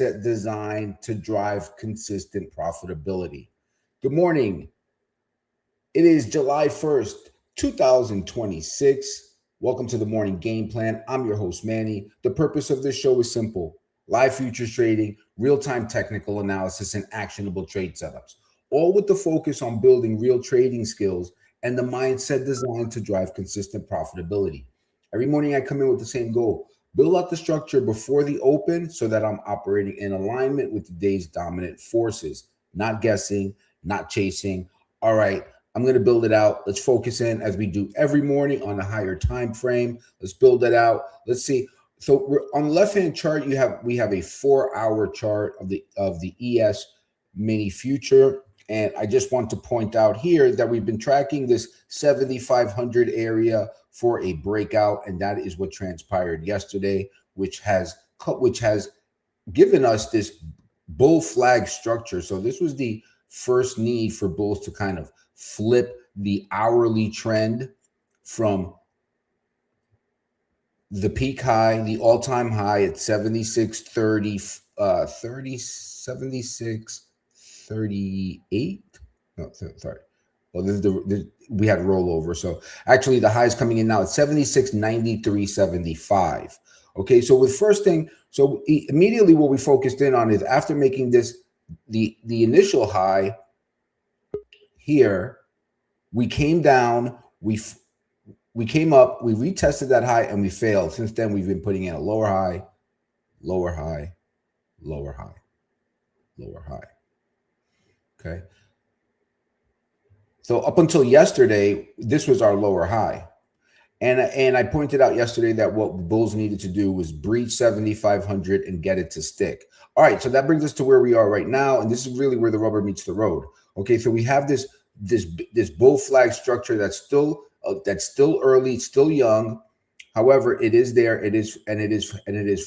designed to drive consistent profitability. Good morning. It is July 1st, 2026. Welcome to the Morning Game Plan. I'm your host, Manny. The purpose of this show is simple: live futures trading, real-time technical analysis, and actionable trade setups, all with the focus on building real trading skills and the mindset designed to drive consistent profitability. Every morning I come in with the same goal: build out the structure before the open so that I'm operating in alignment with the day's dominant forces, not guessing, not chasing. All right, I'm going to build it out. Let's focus in, as we do every morning, on a higher time frame. Let's build it out. Let's see. So we're on the left-hand chart, we have a 4-hour chart of the ES mini future. And I just want to point out here that we've been tracking this 7,500 area for a breakout, and that is what transpired yesterday, which has given us this bull flag structure. So this was the first need for bulls to kind of flip the hourly trend from the peak high, the all-time high at 76.38. No, sorry. Well, we had rollover. So actually the high is coming in now at 76.9375. Okay, so with first thing, so immediately what we focused in on is after making this the initial high here, we came down, we came up, we retested that high, and we failed. Since then, we've been putting in a lower high, lower high, lower high, lower high. Okay. So up until yesterday, this was our lower high. And I pointed out yesterday that what bulls needed to do was breach 7,500 and get it to stick. All right, so that brings us to where we are right now, and this is really where the rubber meets the road. Okay, so we have this bull flag structure that's still early, still young. However, it is there, it is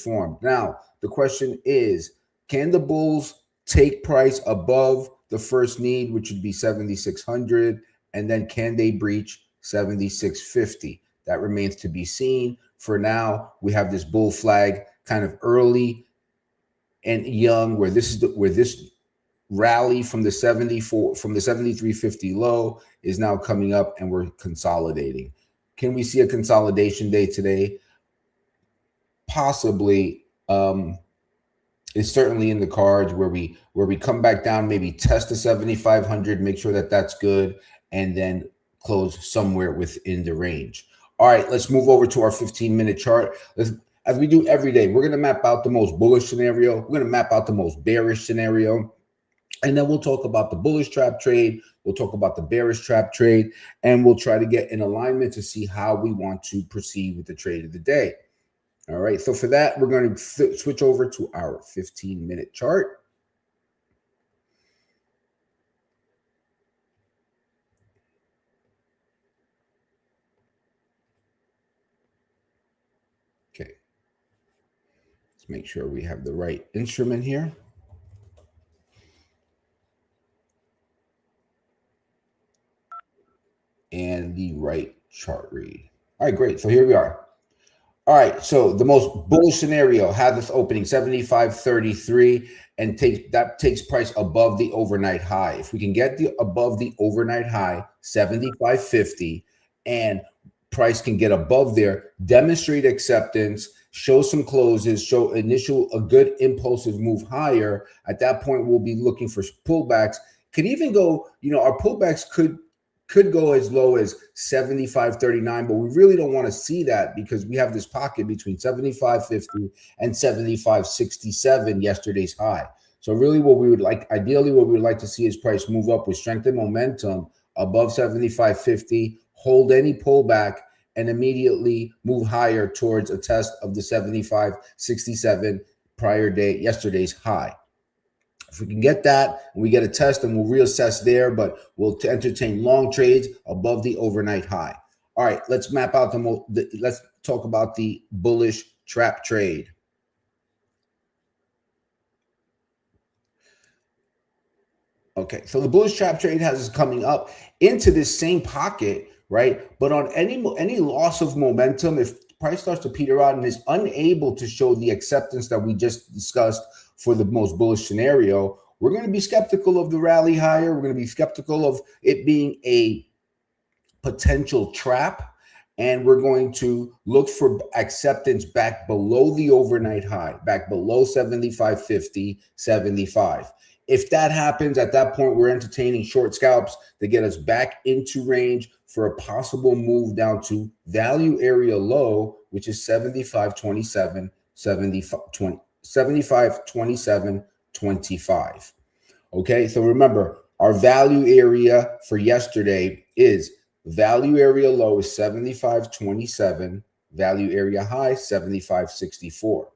formed. Now, the question is, can the bulls take price above the first need, which would be 7,600, and then can they breach 7,650? That remains to be seen. For now, we have this bull flag kind of early and young, where this rally from the 7350 low is now coming up, and we're consolidating. Can we see a consolidation day today? Possibly. It's certainly in the cards where we come back down, maybe test the 7,500, make sure that that's good, and then close somewhere within the range. All right, let's move over to our 15-minute chart. As we do every day, we're going to map out the most bullish scenario. We're going to map out the most bearish scenario. And then we'll talk about the bullish trap trade. We'll talk about the bearish trap trade. And we'll try to get in alignment to see how we want to proceed with the trade of the day. All right, so for that, we're going to switch over to our 15-minute chart. Okay, let's make sure we have the right instrument here. And the right chart read. All right, great. So here we are. All right, so the most bullish scenario had this opening 75.33 and takes price above the overnight high. If we can get above the overnight high 75.50 and price can get above there, demonstrate acceptance, show some closes, show a good impulsive move higher. At that point, we'll be looking for pullbacks. Could even go, our pullbacks could go as low as 75.39, but we really don't want to see that because we have this pocket between 75.50 and 75.67, yesterday's high. So really ideally what we would like to see is price move up with strength and momentum above 75.50, hold any pullback, and immediately move higher towards a test of the 75.67 yesterday's high. If we can get that and we get a test, and we'll reassess there, but we'll entertain long trades above the overnight high. All right, let's map out let's talk about the bullish trap trade. Okay, so the bullish trap trade has us coming up into this same pocket, right? But on any loss of momentum, if price starts to peter out and is unable to show the acceptance that we just discussed for the most bullish scenario, we're going to be skeptical of the rally higher. We're going to be skeptical of it being a potential trap, and we're going to look for acceptance back below the overnight high, back below 75.50, 75. If that happens, at that point, we're entertaining short scalps to get us back into range for a possible move down to value area low, which is 75.27, 75.27.25. Okay, so remember, our value area for yesterday is value area low is 75.27, value area high 75.64.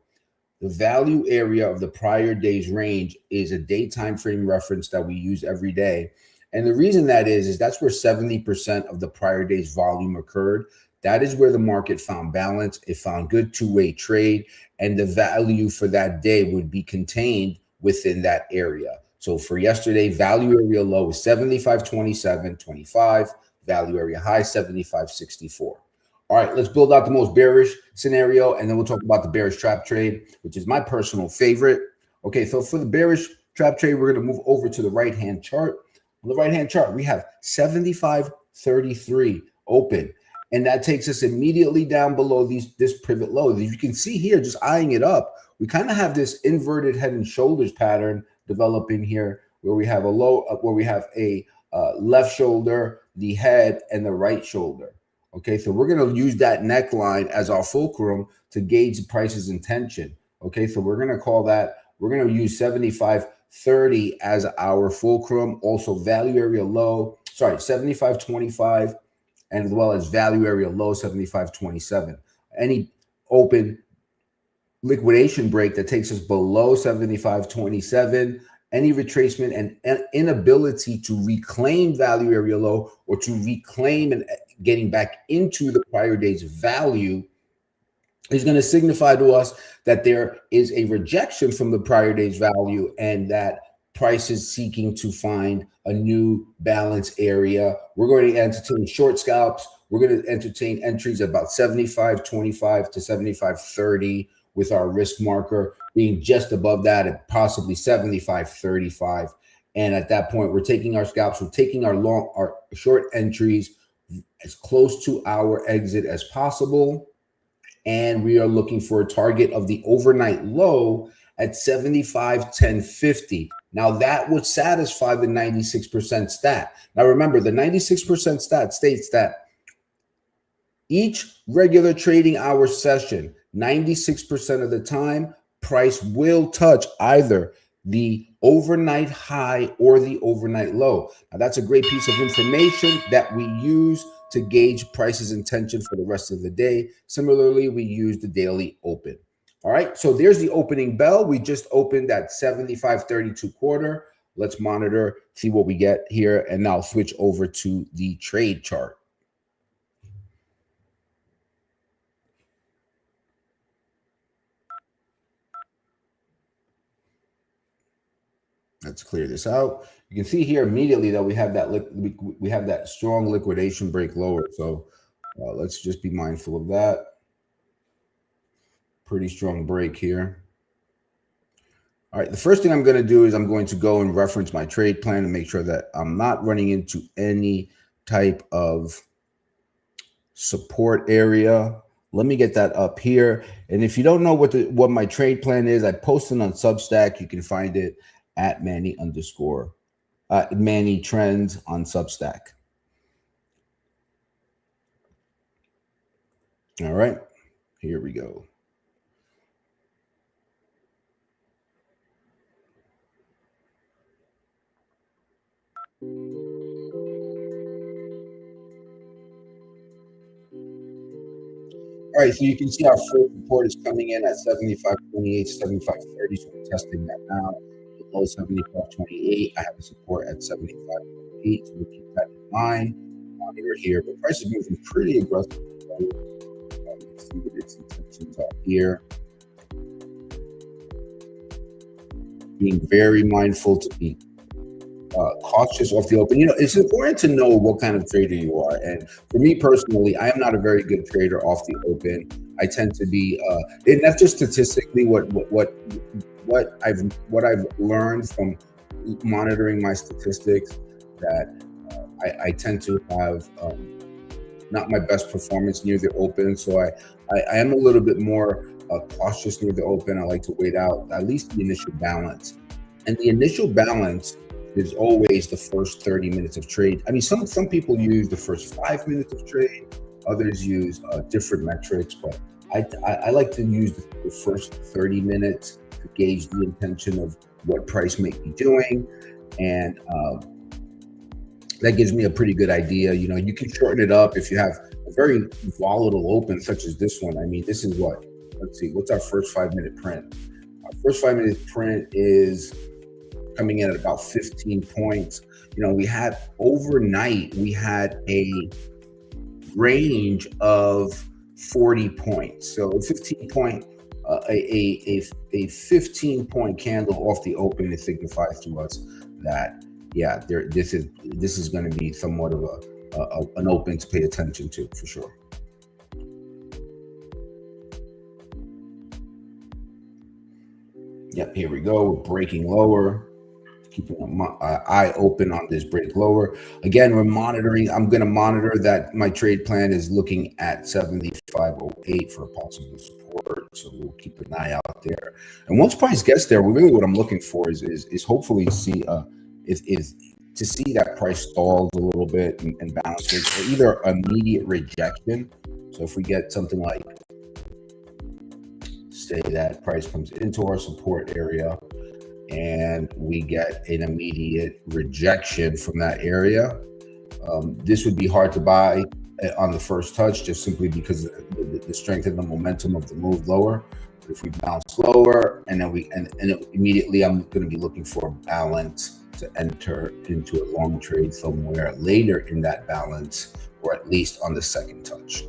The value area of the prior day's range is a day time frame reference that we use every day. And the reason that is that's where 70% of the prior day's volume occurred. That is where the market found balance. It found good two-way trade, and the value for that day would be contained within that area. So for yesterday, value area low is 75.27.25, value area high 75.64. All right, let's build out the most bearish scenario, and then we'll talk about the bearish trap trade, which is my personal favorite. Okay, so for the bearish trap trade, we're going to move over to the right-hand chart. On the right-hand chart, we have 75.33 open, and that takes us immediately down below this pivot low. As you can see here, just eyeing it up, we kind of have this inverted head and shoulders pattern developing here, where we have a low, where we have a left shoulder, the head, and the right shoulder. Okay, so we're going to use that neckline as our fulcrum to gauge the price's intention. Okay, so we're going to call that, we're going to use 75.30 as our fulcrum, also value area low, 75.25, and as well as value area low 75.27. Any open liquidation break that takes us below 75.27, any retracement and inability to reclaim value area low or to reclaim and getting back into the prior day's value is going to signify to us that there is a rejection from the prior day's value and that price is seeking to find a new balance area. We're going to entertain short scalps. We're going to entertain entries at about 75.25 to 75.30 with our risk marker being just above that at possibly 75.35. And at that point, we're taking our scalps, we're taking our short entries as close to our exit as possible. And we are looking for a target of the overnight low at 75.1050. Now that would satisfy the 96% stat. Now remember, the 96% stat states that each regular trading hour session, 96% of the time, price will touch either the overnight high or the overnight low. Now that's a great piece of information that we use to gauge price's intention for the rest of the day. Similarly, we use the daily open. All right, so there's the opening bell. We just opened at 75.32 quarter. Let's monitor, see what we get here, and now switch over to the trade chart. Let's clear this out. You can see here immediately that we have that strong liquidation break lower. So let's just be mindful of that. Pretty strong break here. All right, the first thing I'm going to do is I'm going to go and reference my trade plan and make sure that I'm not running into any type of support area. Let me get that up here. And if you don't know what my trade plan is, I posted on Substack. You can find it at Manny Trends on Substack. All right, here we go. All right, so you can see our first support is coming in at 75.28, 75.30. So we're testing that now. Below 75.28, I have a support at 75.8. So we'll keep that in mind. Monitor here, but price is moving pretty aggressive. Let's see what its intentions are here. Being very mindful to be cautious off the open. You know, it's important to know what kind of trader you are. And for me personally, I am not a very good trader off the open. I tend to be, and that's just statistically what what I've learned from monitoring my statistics, that I tend to have not my best performance near the open. So I am a little bit more cautious near the open. I like to wait out at least the initial balance. And the initial balance is always the first 30 minutes of trade. I mean, some people use the first 5 minutes of trade. Others use different metrics, but I like to use the first 30 minutes to gauge the intention of what price may be doing. And that gives me a pretty good idea. You know, you can shorten it up if you have a very volatile open such as this one. I mean, this is what, let's see, what's our first 5 minute print? Our first 5 minute print is coming in at about 15 points. You know, we had overnight, we had a range of 40 points. So a 15 point, a 15 point candle off the open, it signifies to us that, yeah, this is going to be somewhat of an open to pay attention to, for sure. Yep, here we go. We're breaking lower. Keeping an eye open on this break lower. Again, we're monitoring. I'm going to monitor that. My trade plan is looking at 75.08 for a possible support. So we'll keep an eye out there. And once price gets there, really what I'm looking for is hopefully to see to see that price stalls a little bit and bounces, or either immediate rejection. So if we get something like, say that price comes into our support area and we get an immediate rejection from that area, this would be hard to buy on the first touch, just simply because of the strength and the momentum of the move lower. But if we bounce lower and then immediately I'm going to be looking for a balance to enter into a long trade somewhere later in that balance, or at least on the second touch.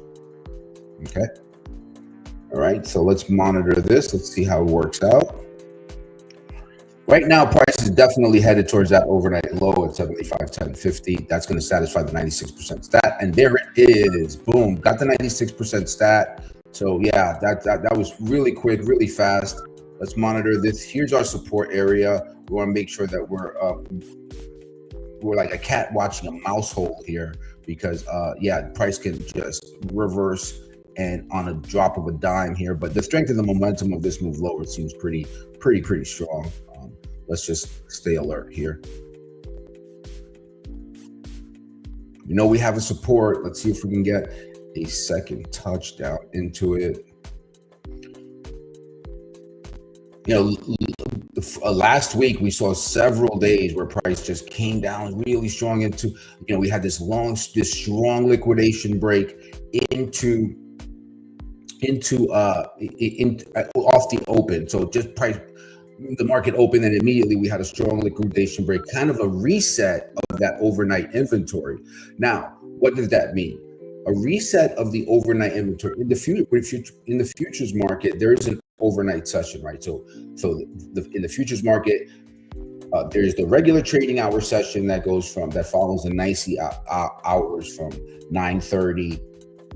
Okay. All right. So let's monitor this. Let's see how it works out. Right now, price is definitely headed towards that overnight low at 75.1050. That's going to satisfy the 96% stat. And there it is. Boom. Got the 96% stat. So yeah, that was really quick, really fast. Let's monitor this. Here's our support area. We want to make sure that we're like a cat watching a mouse hole here, because yeah, price can just reverse and on a drop of a dime here. But the strength and the momentum of this move lower seems pretty strong. Let's just stay alert here. You know, we have a support. Let's see if we can get a second touchdown into it. You know, last week we saw several days where price just came down really strong into, you know, we had this strong liquidation break into off the open. So just price, the market opened and immediately we had a strong liquidation break, kind of a reset of that overnight inventory. Now, what does that mean? A reset of the overnight inventory in the futures market, there is an overnight session, right? So in the futures market, there's the regular trading hour session that follows the NYSE hours from 9:30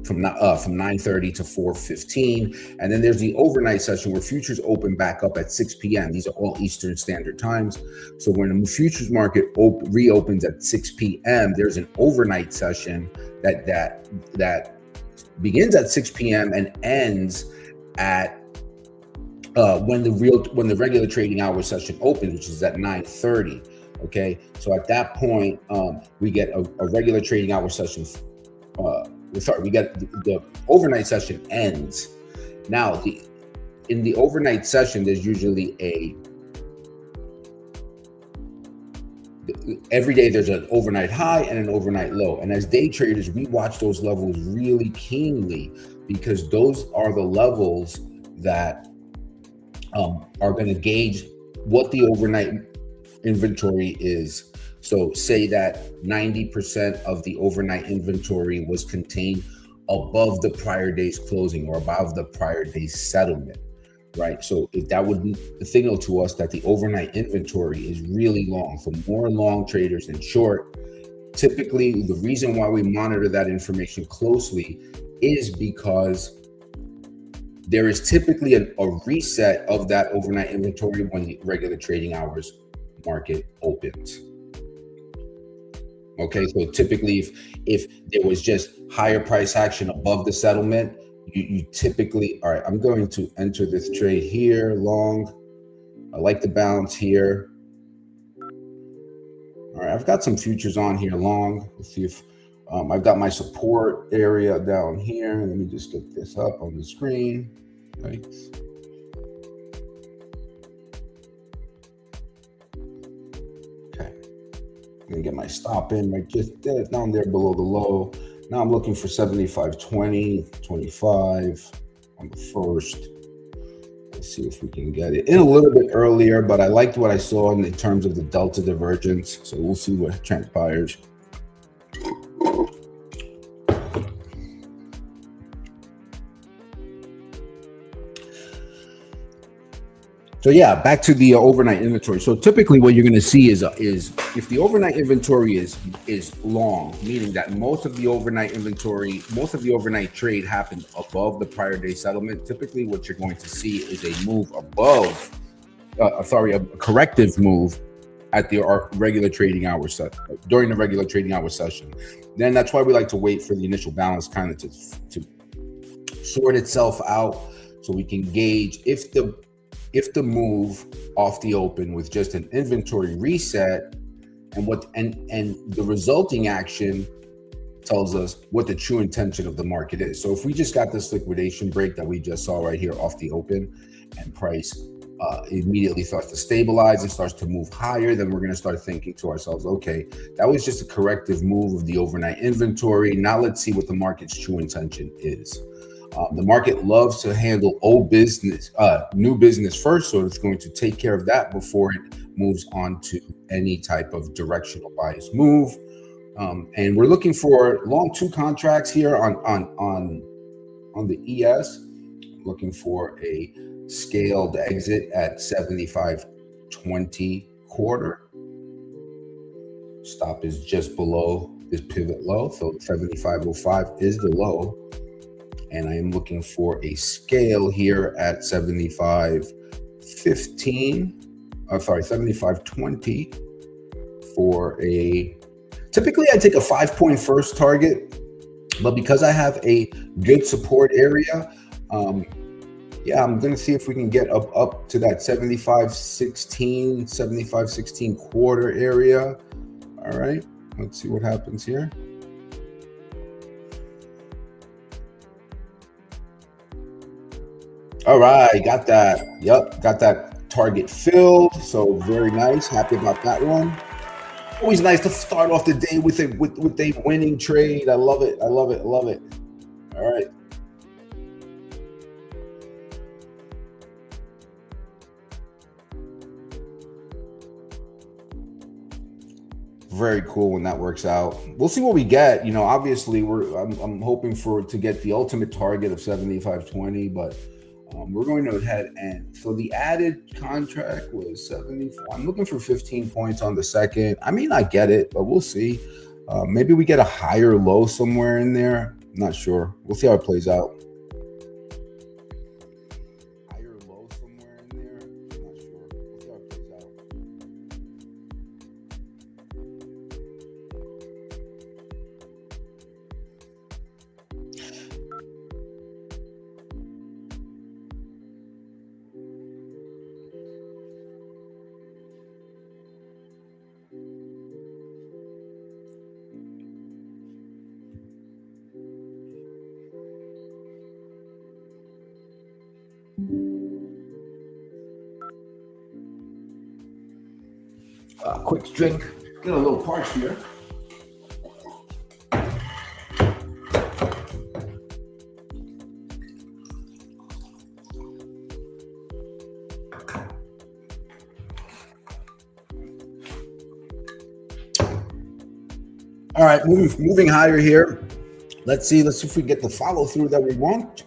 from 9:30 to 4:15, and then there's the overnight session where futures open back up at 6 p.m. These are all Eastern Standard Times. So when the futures market reopens at 6 p.m., there's an overnight session that begins at 6 p.m. and ends at when the regular trading hour session opens, which is at 9:30. Okay, so at that point, we get a regular trading hour session. We get the overnight session ends. Now, in the overnight session, there's usually every day there's an overnight high and an overnight low. And as day traders, we watch those levels really keenly, because those are the levels that are going to gauge what the overnight inventory is. So say that 90% of the overnight inventory was contained above the prior day's closing or above the prior day's settlement, right? So if that would be the signal to us that the overnight inventory is really long, for more long traders than short. Typically, the reason why we monitor that information closely is because there is typically a reset of that overnight inventory when the regular trading hours market opens. Okay, so typically if there was just higher price action above the settlement, you typically, all right, I'm going to enter this trade here long. I like the bounce here. All right, I've got some futures on here long. Let's see if I've got my support area down here. Let me just get this up on the screen. Thanks. Okay, I'm gonna get my stop in right just down there below the low. Now I'm looking for 75.20, 25 on the first. Let's see if we can get it in a little bit earlier, but I liked what I saw in terms of the delta divergence. So we'll see what transpires. So yeah, back to the overnight inventory. So typically, what you're going to see is if the overnight inventory is long, meaning that most of the overnight trade happened above the prior day settlement. Typically, what you're going to see is a move above, a corrective move at the regular trading hour during the regular trading hour session. Then that's why we like to wait for the initial balance kind of to sort itself out, so we can gauge if the move off the open with just an inventory reset and the resulting action tells us what the true intention of the market is. So if we just got this liquidation break that we just saw right here off the open and price immediately starts to stabilize and starts to move higher, then we're going to start thinking to ourselves, okay, that was just a corrective move of the overnight inventory. Now let's see what the market's true intention is. The market loves to handle new business first, so it's going to take care of that before it moves on to any type of directional bias move. And we're looking for long 2 contracts here on the ES. Looking for a scaled exit at 75.20 quarter. Stop is just below this pivot low, so 75.05 is the low. And I am looking for a scale here at 75.20 for a, typically I take a 5-point first target, but because I have a good support area, yeah, I'm gonna see if we can get up to that 75.16 quarter area. All right, let's see what happens here. All right, got that. Yep, got that target filled. So very nice. Happy about that one. Always nice to start off the day with a winning trade. I love it. I love it. I love it. All right. Very cool when that works out. We'll see what we get. Obviously I'm hoping to get the ultimate target of 75.20, but we're going to head and so the added contract was 74. I'm looking for 15 points on the second. I mean, I get it, but we'll see. Maybe we get a higher low somewhere in there. I'm not sure. We'll see how it plays out. Higher low somewhere in there. I'm not sure. We'll see how it plays out. Quick drink. Get a little parched here. All right, moving higher here. Let's see if we get the follow through that we want.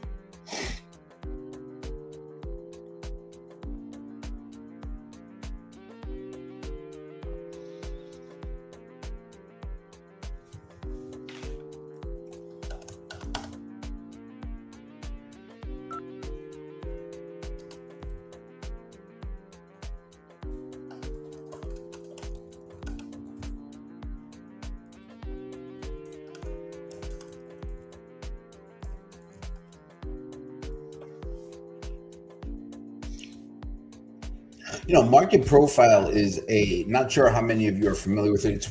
Market profile is not sure how many of you are familiar with it. It's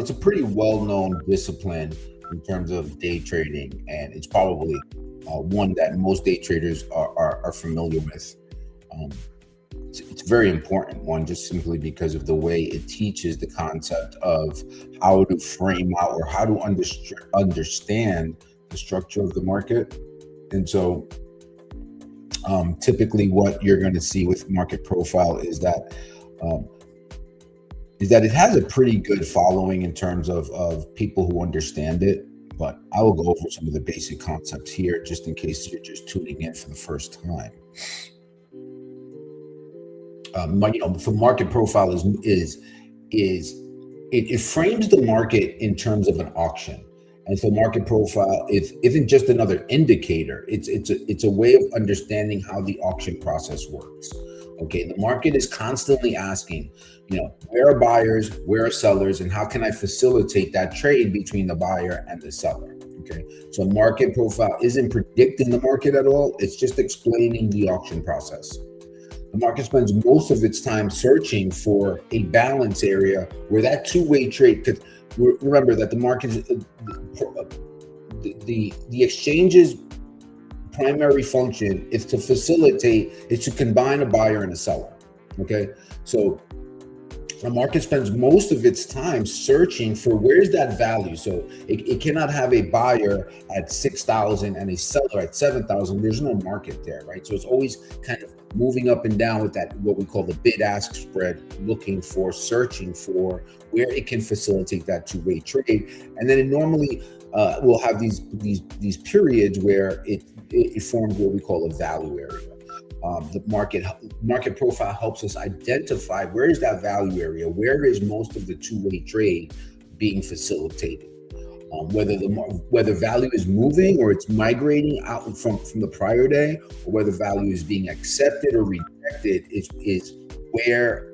a pretty well-known discipline in terms of day trading, and it's probably one that most day traders are familiar with. Um, it's a very important one, just simply because of the way it teaches the concept of how to frame out or how to understand the structure of the market. And so typically what you're going to see with market profile um, is that it has a pretty good following in terms of people who understand it. But I will go over some of the basic concepts here just in case you're just tuning in for the first time. For market profile it frames the market in terms of an auction. And so market profile isn't just another indicator. It's a way of understanding how the auction process works. Okay, the market is constantly asking, where are buyers, where are sellers, and how can I facilitate that trade between the buyer and the seller? Okay, so market profile isn't predicting the market at all. It's just explaining the auction process. The market spends most of its time searching for a balance area where that two-way trade, because remember that the market, the exchange's primary function is to combine a buyer and a seller. Okay, so the market spends most of its time searching for where's that value. So it cannot have a buyer at 6,000 and a seller at 7,000. There's no market there, right? So it's always kind of moving up and down with that, what we call the bid-ask spread, searching for where it can facilitate that two-way trade. And then it normally will have these periods where it forms what we call a value area. The market profile helps us identify where is that value area, where is most of the two-way trade being facilitated. Whether value is moving or it's migrating out from the prior day, or whether value is being accepted or rejected is where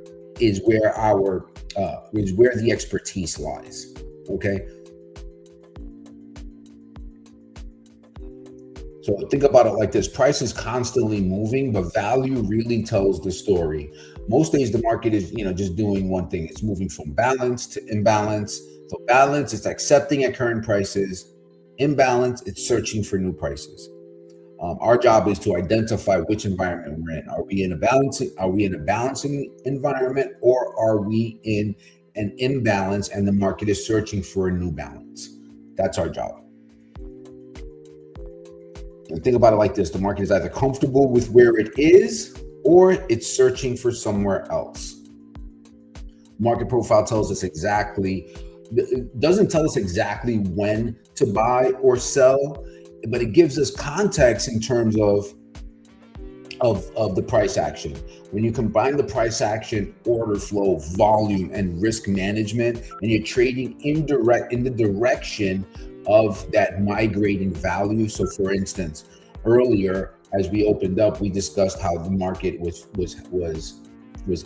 the expertise lies. Okay. So think about it like this: price is constantly moving, but value really tells the story. Most days the market is, just doing one thing. It's moving from balance to imbalance. So balance, it's accepting at current prices. Imbalance, it's searching for new prices. Our job is to identify which environment we're in. Are we in a balancing environment, or are we in an imbalance and the market is searching for a new balance? That's our job. And think about it like this: the market is either comfortable with where it is, or it's searching for somewhere else. Market profile doesn't tell us exactly when to buy or sell, but it gives us context in terms of the price action. When you combine the price action, order flow, volume, and risk management, and you're trading in the direction of that migrating value. So for instance, earlier as we opened up, we discussed how the market was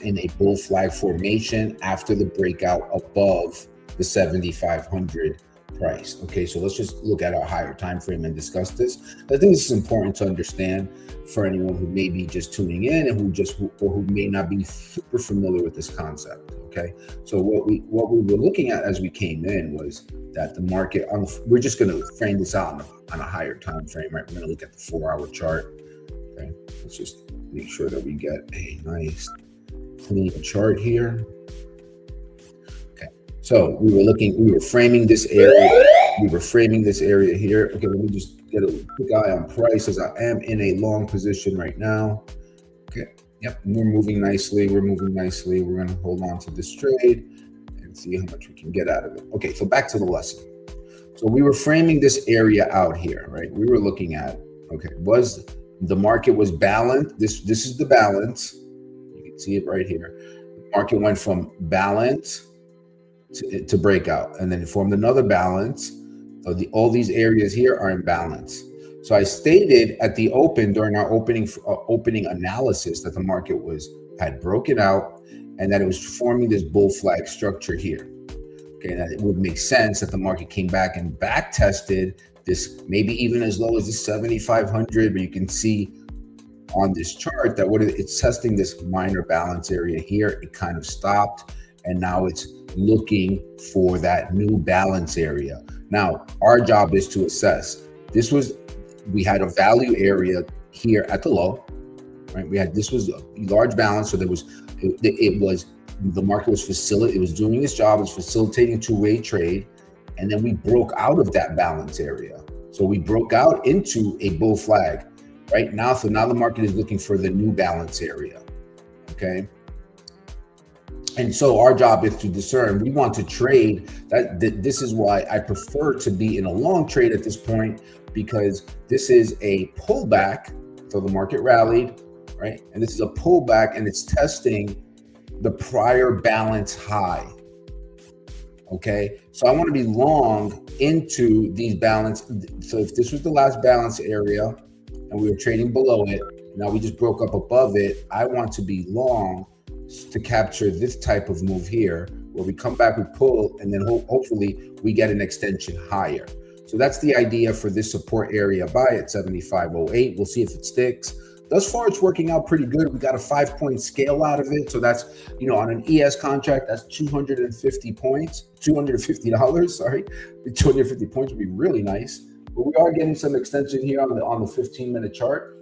in a bull flag formation after the breakout above the 7,500 price. Okay, so let's just look at our higher time frame and discuss this. I think this is important to understand for anyone who may be just tuning in and who may not be super familiar with this concept. Okay, so what we were looking at as we came in was that the market, we're just going to frame this out on a higher time frame, right? We're going to look at the 4-hour chart. Okay, let's just make sure that we get a nice clean chart here. Okay, so we were framing this area. We were framing this area here. Okay, let me just get a quick eye on price as I am in a long position right now. Okay, yep, we're moving nicely. We're going to hold on to this trade and see how much we can get out of it. Okay, so back to the lesson. So we were framing this area out here, right? We were looking at, was the market was balanced. This is the balance. You can see it right here. The market went from balance to breakout, and then it formed another balance. So all these areas here are in balance. So I stated at the open during our opening analysis that the market had broken out and that it was forming this bull flag structure here. Okay, that it would make sense that the market came back and back tested this, maybe even as low as the 7,500, but you can see on this chart that it's testing this minor balance area here. It kind of stopped, and now it's looking for that new balance area. Now, our job is to assess. We had a value area here at the low, right? This was a large balance, so the market was doing its job, it was facilitating two-way trade, and then we broke out of that balance area. So we broke out into a bull flag right now. So now the market is looking for the new balance area, okay? And so our job is to discern. We want to trade that. This is why I prefer to be in a long trade at this point, because this is a pullback. So the market rallied, right? And this is a pullback, and it's testing the prior balance high. Okay, so I want to be long into these balance. So if this was the last balance area and we were trading below it, now we just broke up above it, I want to be long to capture this type of move here, where we come back, we pull, and then hopefully we get an extension higher. So that's the idea for this support area buy at 75.08. We'll see if it sticks. Thus far, it's working out pretty good. We got a 5-point scale out of it. So that's, on an ES contract, that's 250 points, $250, sorry. 250 points would be really nice. But we are getting some extension here on the 15-minute chart.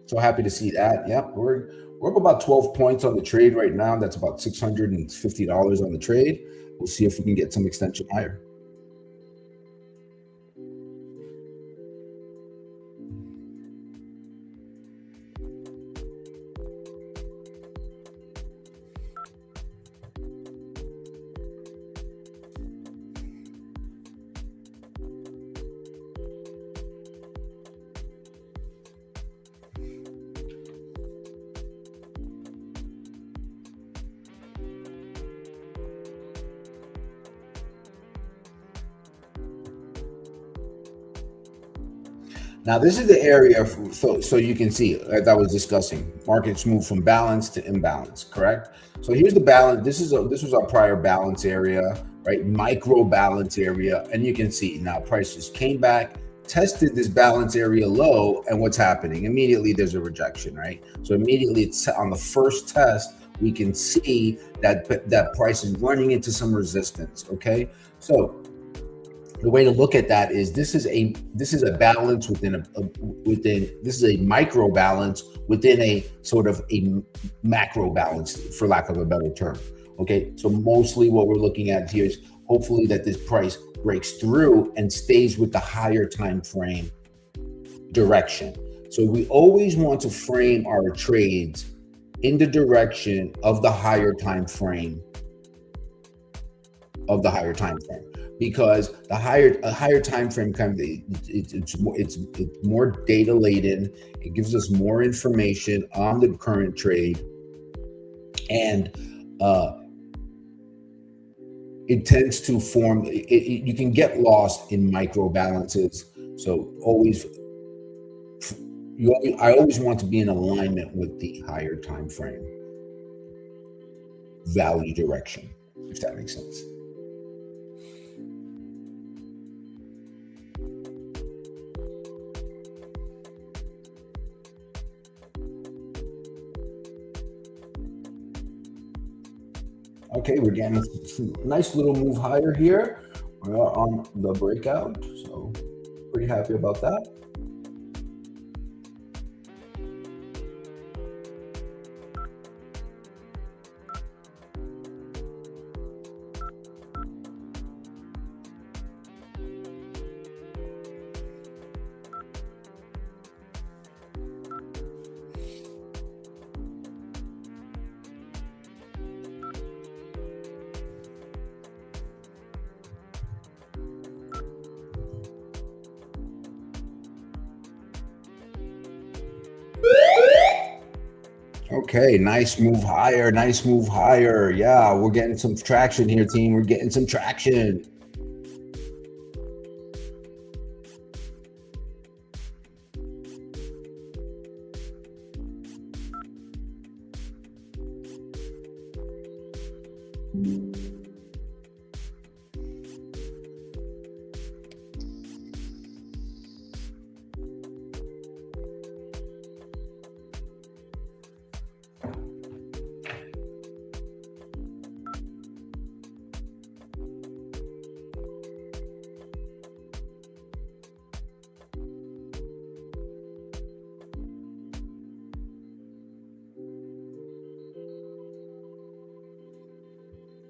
So happy to see that. Yep, we're up about 12 points on the trade right now. That's about $650 on the trade. We'll see if we can get some extension higher. Now, this is the area, so you can see, as I was discussing, markets move from balance to imbalance, correct? So here's the balance. This was our prior balance area, right? Micro balance area. And you can see now prices came back, tested this balance area low, and what's happening? Immediately there's a rejection, right? So immediately it's on the first test, we can see that price is running into some resistance, okay? So the way to look at that is this is a balance this is a micro balance within a sort of a macro balance, for lack of a better term. Okay, so mostly what we're looking at here is hopefully that this price breaks through and stays with the higher time frame direction. So we always want to frame our trades in the direction of the higher time frame because a higher time frame it's more data laden. It gives us more information on the current trade, and it tends to form. You can get lost in micro balances. So I always want to be in alignment with the higher time frame value direction, if that makes sense. Okay, we're getting a nice little move higher here. We are on the breakout, so pretty happy about that. Okay, nice move higher. Yeah, we're getting some traction here, team. We're getting some traction.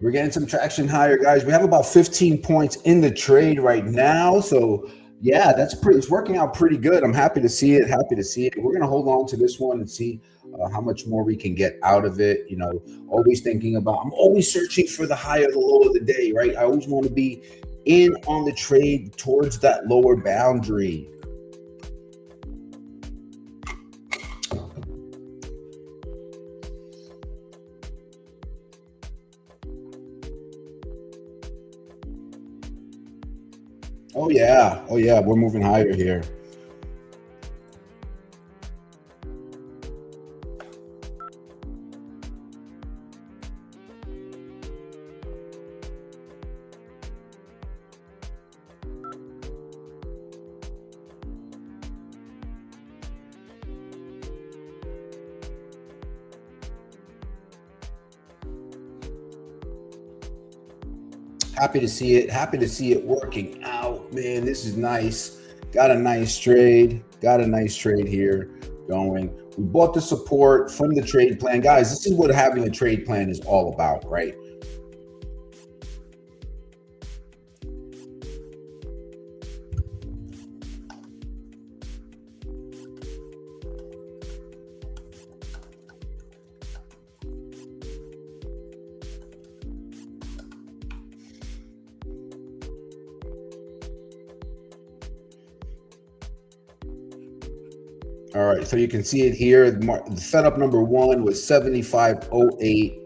We're getting some traction higher, guys. We have about 15 points in the trade right now. So yeah, it's working out pretty good. I'm happy to see it. Happy to see it. We're gonna hold on to this one and see how much more we can get out of it. You know, always thinking about. I'm always searching for the high or the low of the day, right? I always want to be in on the trade towards that lower boundary. Oh yeah, we're moving higher here. Happy to see it. Happy to see it working out, man. This is nice. Got a nice trade. Got a nice trade here going. We bought the support from the trade plan. Guys, this is what having a trade plan is all about, right? All right, so you can see it here. The setup number one was 75.08.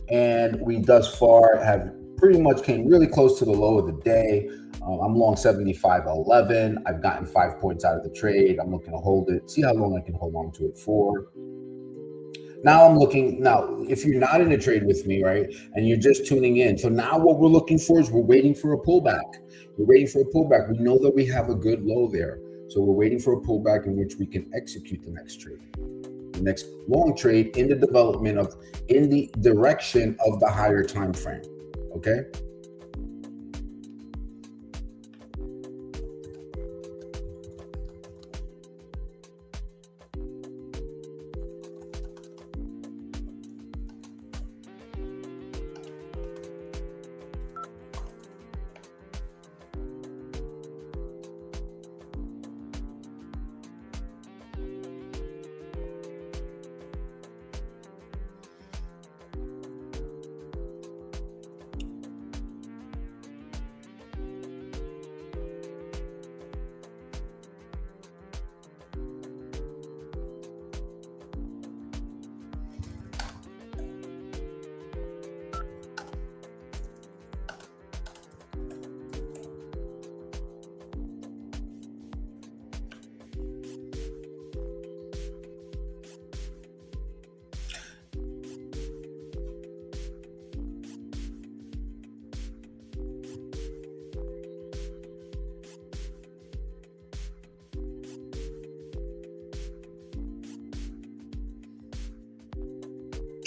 And we thus far have pretty much came really close to the low of the day. I'm long 75.11. I've gotten 5 points out of the trade. I'm looking to hold it, see how long I can hold on to it for. Now I'm looking, now, if you're not in a trade with me, right, and you're just tuning in, so now what we're looking for is we're waiting for a pullback. We're waiting for a pullback. We know that we have a good low there. So we're waiting for a pullback in which we can execute the next trade. The next long trade in the development of, in the direction of the higher time frame. Okay.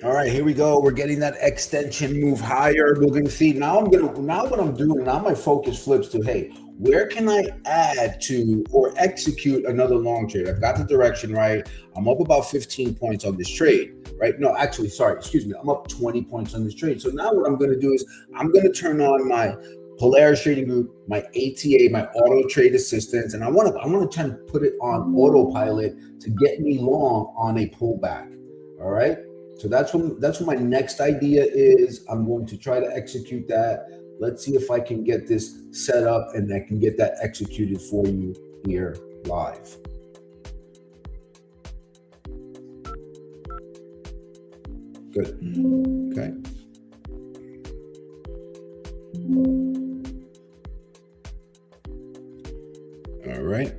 All right, here we go. We're getting that extension move higher. We're going to see now. Now what I'm doing now, my focus flips to, hey, where can I add to or execute another long trade? I've got the direction right. I'm up about 15 points on this trade, right? No, actually, sorry, excuse me. I'm up 20 points on this trade. So now what I'm going to do is I'm going to turn on my Polaris Trading Group, my ATA, my Auto Trade Assistance, and I want to try and put it on autopilot to get me long on a pullback. All right. So that's what my next idea is. I'm going to try to execute that. Let's see if I can get this set up and I can get that executed for you here live. Good. Okay. All right.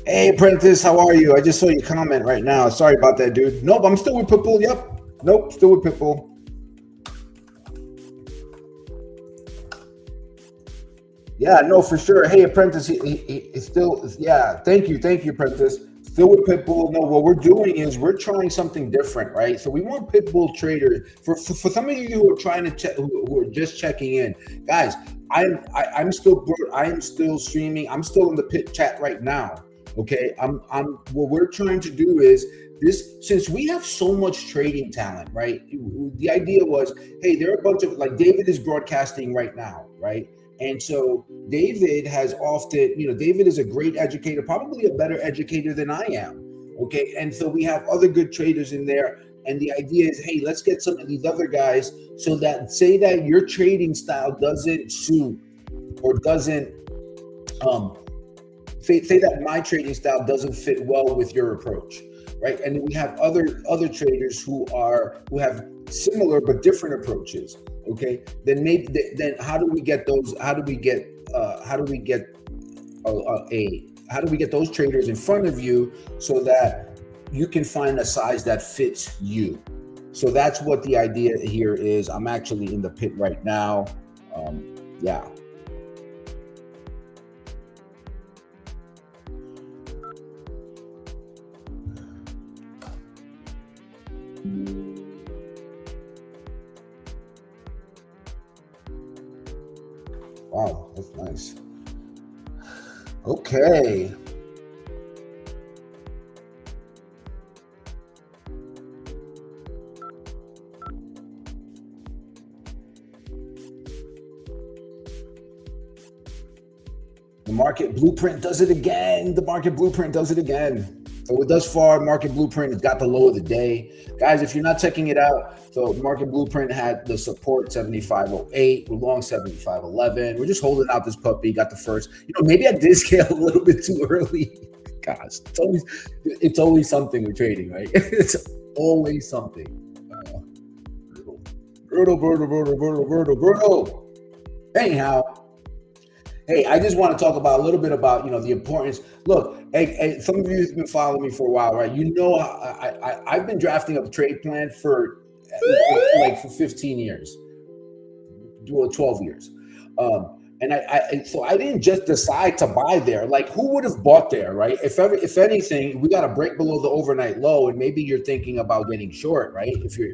Hey, Apprentice, how are you? I just saw your comment right now. Sorry about that, dude. Nope, I'm still with Pitbull. Yep. Nope, still with Pitbull. Yeah, no, for sure. Hey, Apprentice, he's still, yeah, thank you, Apprentice. Still with Pitbull. No, what we're doing is we're trying something different, right? So we want Pitbull traders. For some of you who are trying to check, who are just checking in, guys, I'm still streaming. I'm still in the pit chat right now. Okay, what we're trying to do is this, since we have so much trading talent, right? The idea was, hey, there are a bunch of, like, David is broadcasting right now, right? And so David has often, David is a great educator, probably a better educator than I am. Okay. And so we have other good traders in there. And the idea is, hey, let's get some of these other guys so that, say that your trading style doesn't suit or doesn't, say that my trading style doesn't fit well with your approach, right? And we have other traders who have similar but different approaches. Okay, then how do we get those? How do we get those traders in front of you so that you can find a size that fits you? So that's what the idea here is. I'm actually in the pit right now. Yeah. Wow, that's nice. Okay. The market blueprint does it again. The market blueprint does it again. So thus far, market blueprint has got the low of the day. Guys, if you're not checking it out, so market blueprint had the support 75.08. We're long 75.11. We're just holding out this puppy. Got the first. Maybe I did scale a little bit too early. Gosh, it's always something with trading, right? It's always something. Brutal. Anyhow. Hey, I just want to talk about a little bit about the importance. Look, hey, some of you have been following me for a while, right? I've been drafting up a trade plan for 15 years, 12 years. So I didn't just decide to buy there. Like, who would have bought there, right? If anything, we got to break below the overnight low, and maybe you're thinking about getting short, right? If you're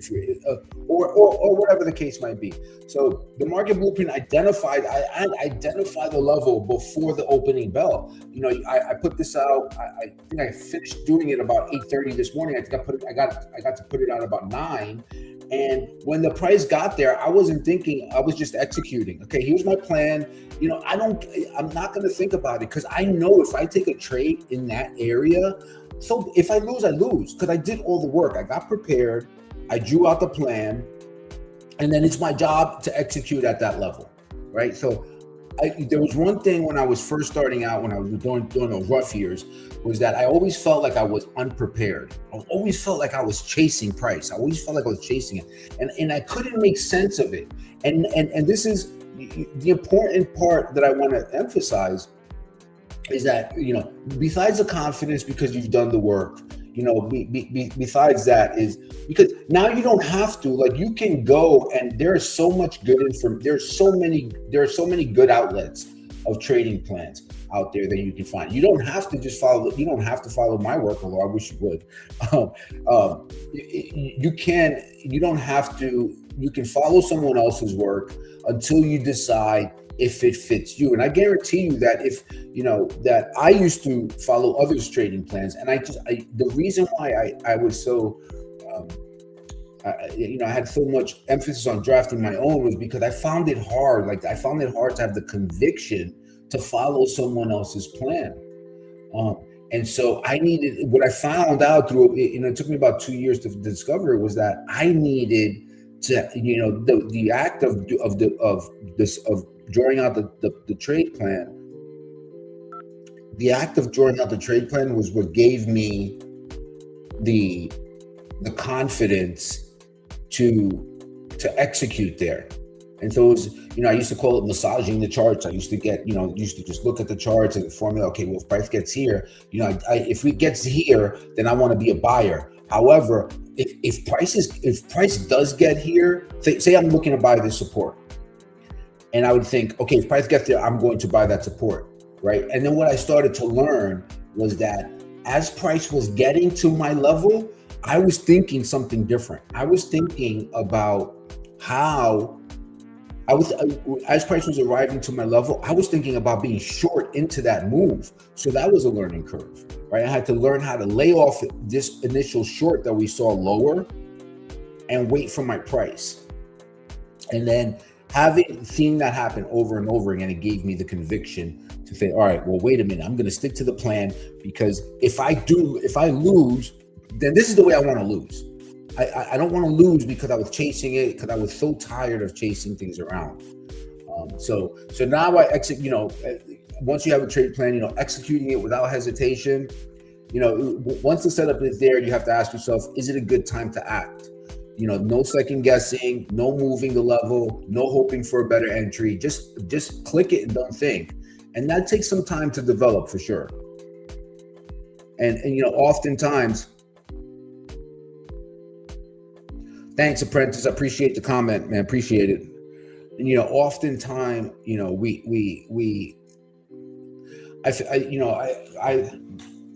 or whatever the case might be. So the market blueprint identified the level before the opening bell. I put this out. I think I finished doing it about 8:30 this morning. I got to put it out about 9. And when the price got there, I wasn't thinking, I was just executing. Okay, here's my plan. I'm not going to think about it, because I know if I take a trade in that area, so if I lose, I lose, because I did all the work. I got prepared. I drew out the plan, and then it's my job to execute at that level, right? So there was one thing when I was first starting out, when I was doing those rough years, was that I always felt like I was unprepared. I always felt like I was chasing price. I always felt like I was chasing it, and I couldn't make sense of it. And this is the important part that I want to emphasize, is that besides the confidence, because you've done the work, besides that, is because now you don't have to, like, you can go, and there is so much good information. There are so many good outlets of trading plans out there that you can find. You don't have to just follow. You don't have to follow my work, although I wish you would. You can. You don't have to. You can follow someone else's work until you decide if it fits you. And I guarantee you that that I used to follow others' trading plans, and the reason why I was so I had so much emphasis on drafting my own was because I found it hard. Like, I found it hard to have the conviction to follow someone else's plan. And so what I found out through, it took me about 2 years to discover it, was that I needed to, the act of drawing out the trade plan. The act of drawing out the trade plan was what gave me the confidence to execute there. And so it was, I used to call it massaging the charts. I used to used to just look at the charts and the formula. Okay, well, if price gets here, if it gets here, then I want to be a buyer. However, if price does get here, say I'm looking to buy this support, and I would think, okay, if price gets there, I'm going to buy that support, right? And then what I started to learn was that as price was getting to my level, I was thinking something different. I was thinking about how as price was arriving to my level, I was thinking about being short into that move. So that was a learning curve, right? I had to learn how to lay off this initial short that we saw lower and wait for my price. And then seeing that happen over and over again, it gave me the conviction to say, all right, well, wait a minute, I'm going to stick to the plan, because if I lose, then this is the way I want to lose. I don't want to lose because I was chasing it, because I was so tired of chasing things around. So now I exit, once you have a trade plan, executing it without hesitation, once the setup is there, you have to ask yourself, is it a good time to act? No second guessing, no moving the level, no hoping for a better entry. Just click it and don't think. And that takes some time to develop for sure. And oftentimes, thanks, Apprentice. I appreciate the comment, man. Appreciate it. And oftentimes, I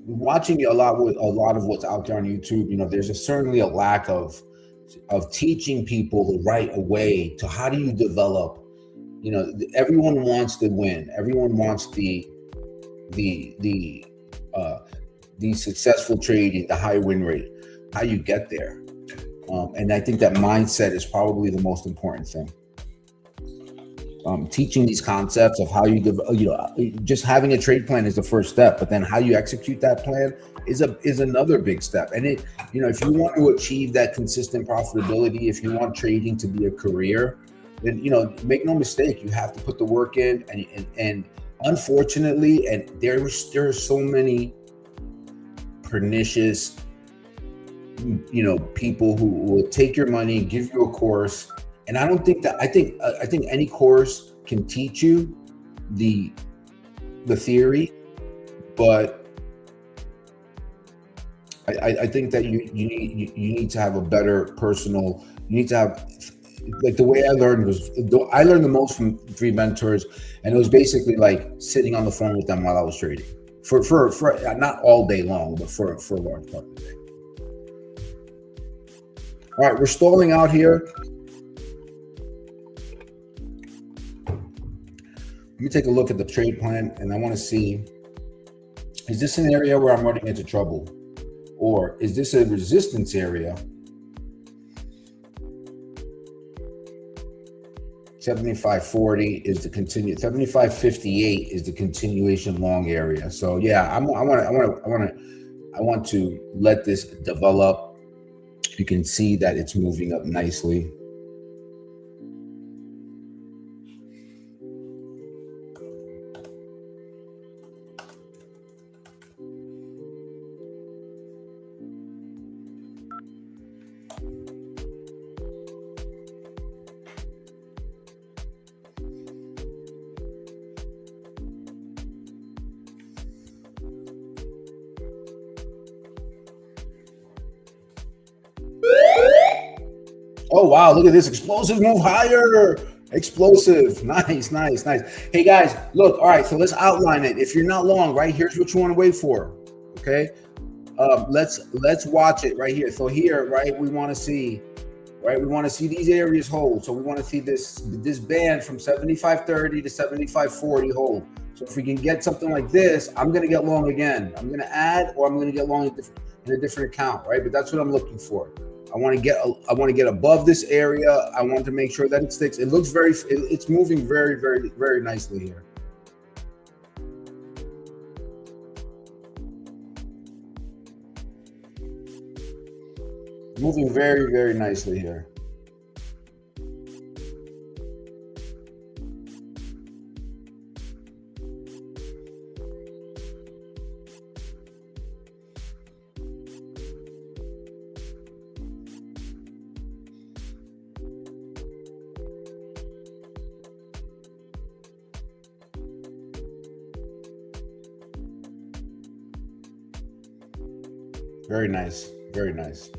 watching a lot of what's out there on YouTube. There's certainly a lack of teaching people the right way to how do you develop. Everyone wants to win. Everyone wants the successful trading, the high win rate. How you get there. And I think that mindset is probably the most important thing. Teaching these concepts of how just having a trade plan is the first step, but then how you execute that plan is another big step. And if you want to achieve that consistent profitability, if you want trading to be a career, then make no mistake, you have to put the work in. And unfortunately, and there are so many pernicious people who will take your money, give you a course. And I don't think that, I think any course can teach you the theory, but I think that you need to have a better personal, you need to have, like, the way I learned the most from 3 mentors, and it was basically like sitting on the phone with them while I was trading for not all day long, but for a large part of the day. All right, we're stalling out here. Let me take a look at the trade plan, and I want to see, is this an area where I'm running into trouble? Or is this a resistance area? 75.40 is the 75.58 is the continuation long area. So yeah, I want to let this develop. You can see that it's moving up nicely. Oh, wow. Look at this explosive move higher. Explosive. Nice. Hey, guys, look. All right. So let's outline it. If you're not long, right, here's what you want to wait for. Okay. Let's watch it right here. So here, right, we want to see these areas hold. So we want to see this band from 75.30 to 75.40 hold. So if we can get something like this, I'm going to get long again. I'm going to add, or I'm going to get long in a different account, right? But that's what I'm looking for. I want to get above this area. I want to make sure that it sticks. It looks it's moving very, very, very nicely here. Moving very, very nicely here. Very nice. Very nice.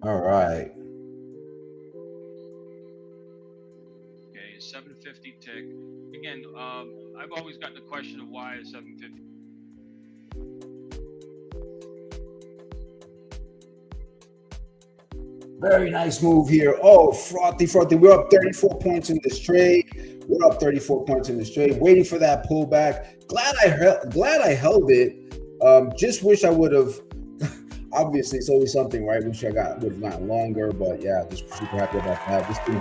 All right. Okay, 750 tick. Again, I've always gotten the question of why is 750. Very nice move here. Oh, frothy. We're up 34 points in this trade. We're up 34 points in this trade. Waiting for that pullback. Glad I held it. Just wish I would have. Obviously, it's always something, right? Wish I would have gotten longer, but yeah, just super happy about that. This thing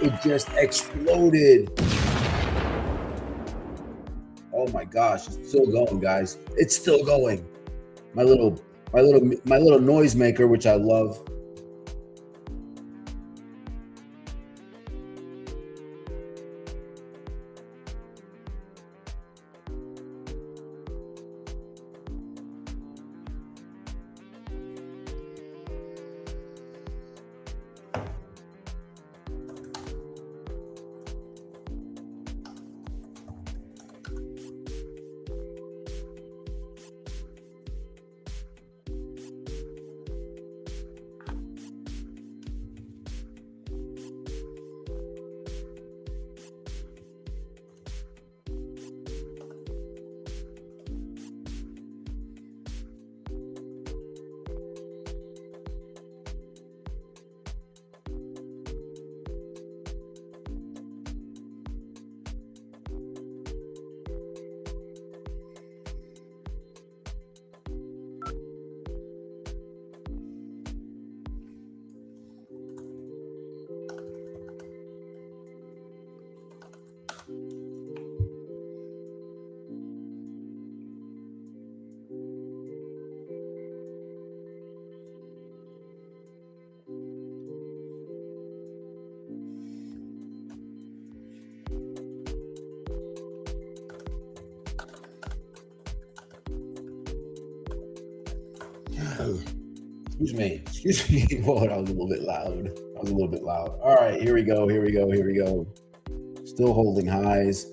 it just exploded. Oh my gosh, it's still going, guys. It's still going. My little noisemaker, which I love. Excuse me. Whoa, that was a little bit loud. All right, here we go. Still holding highs.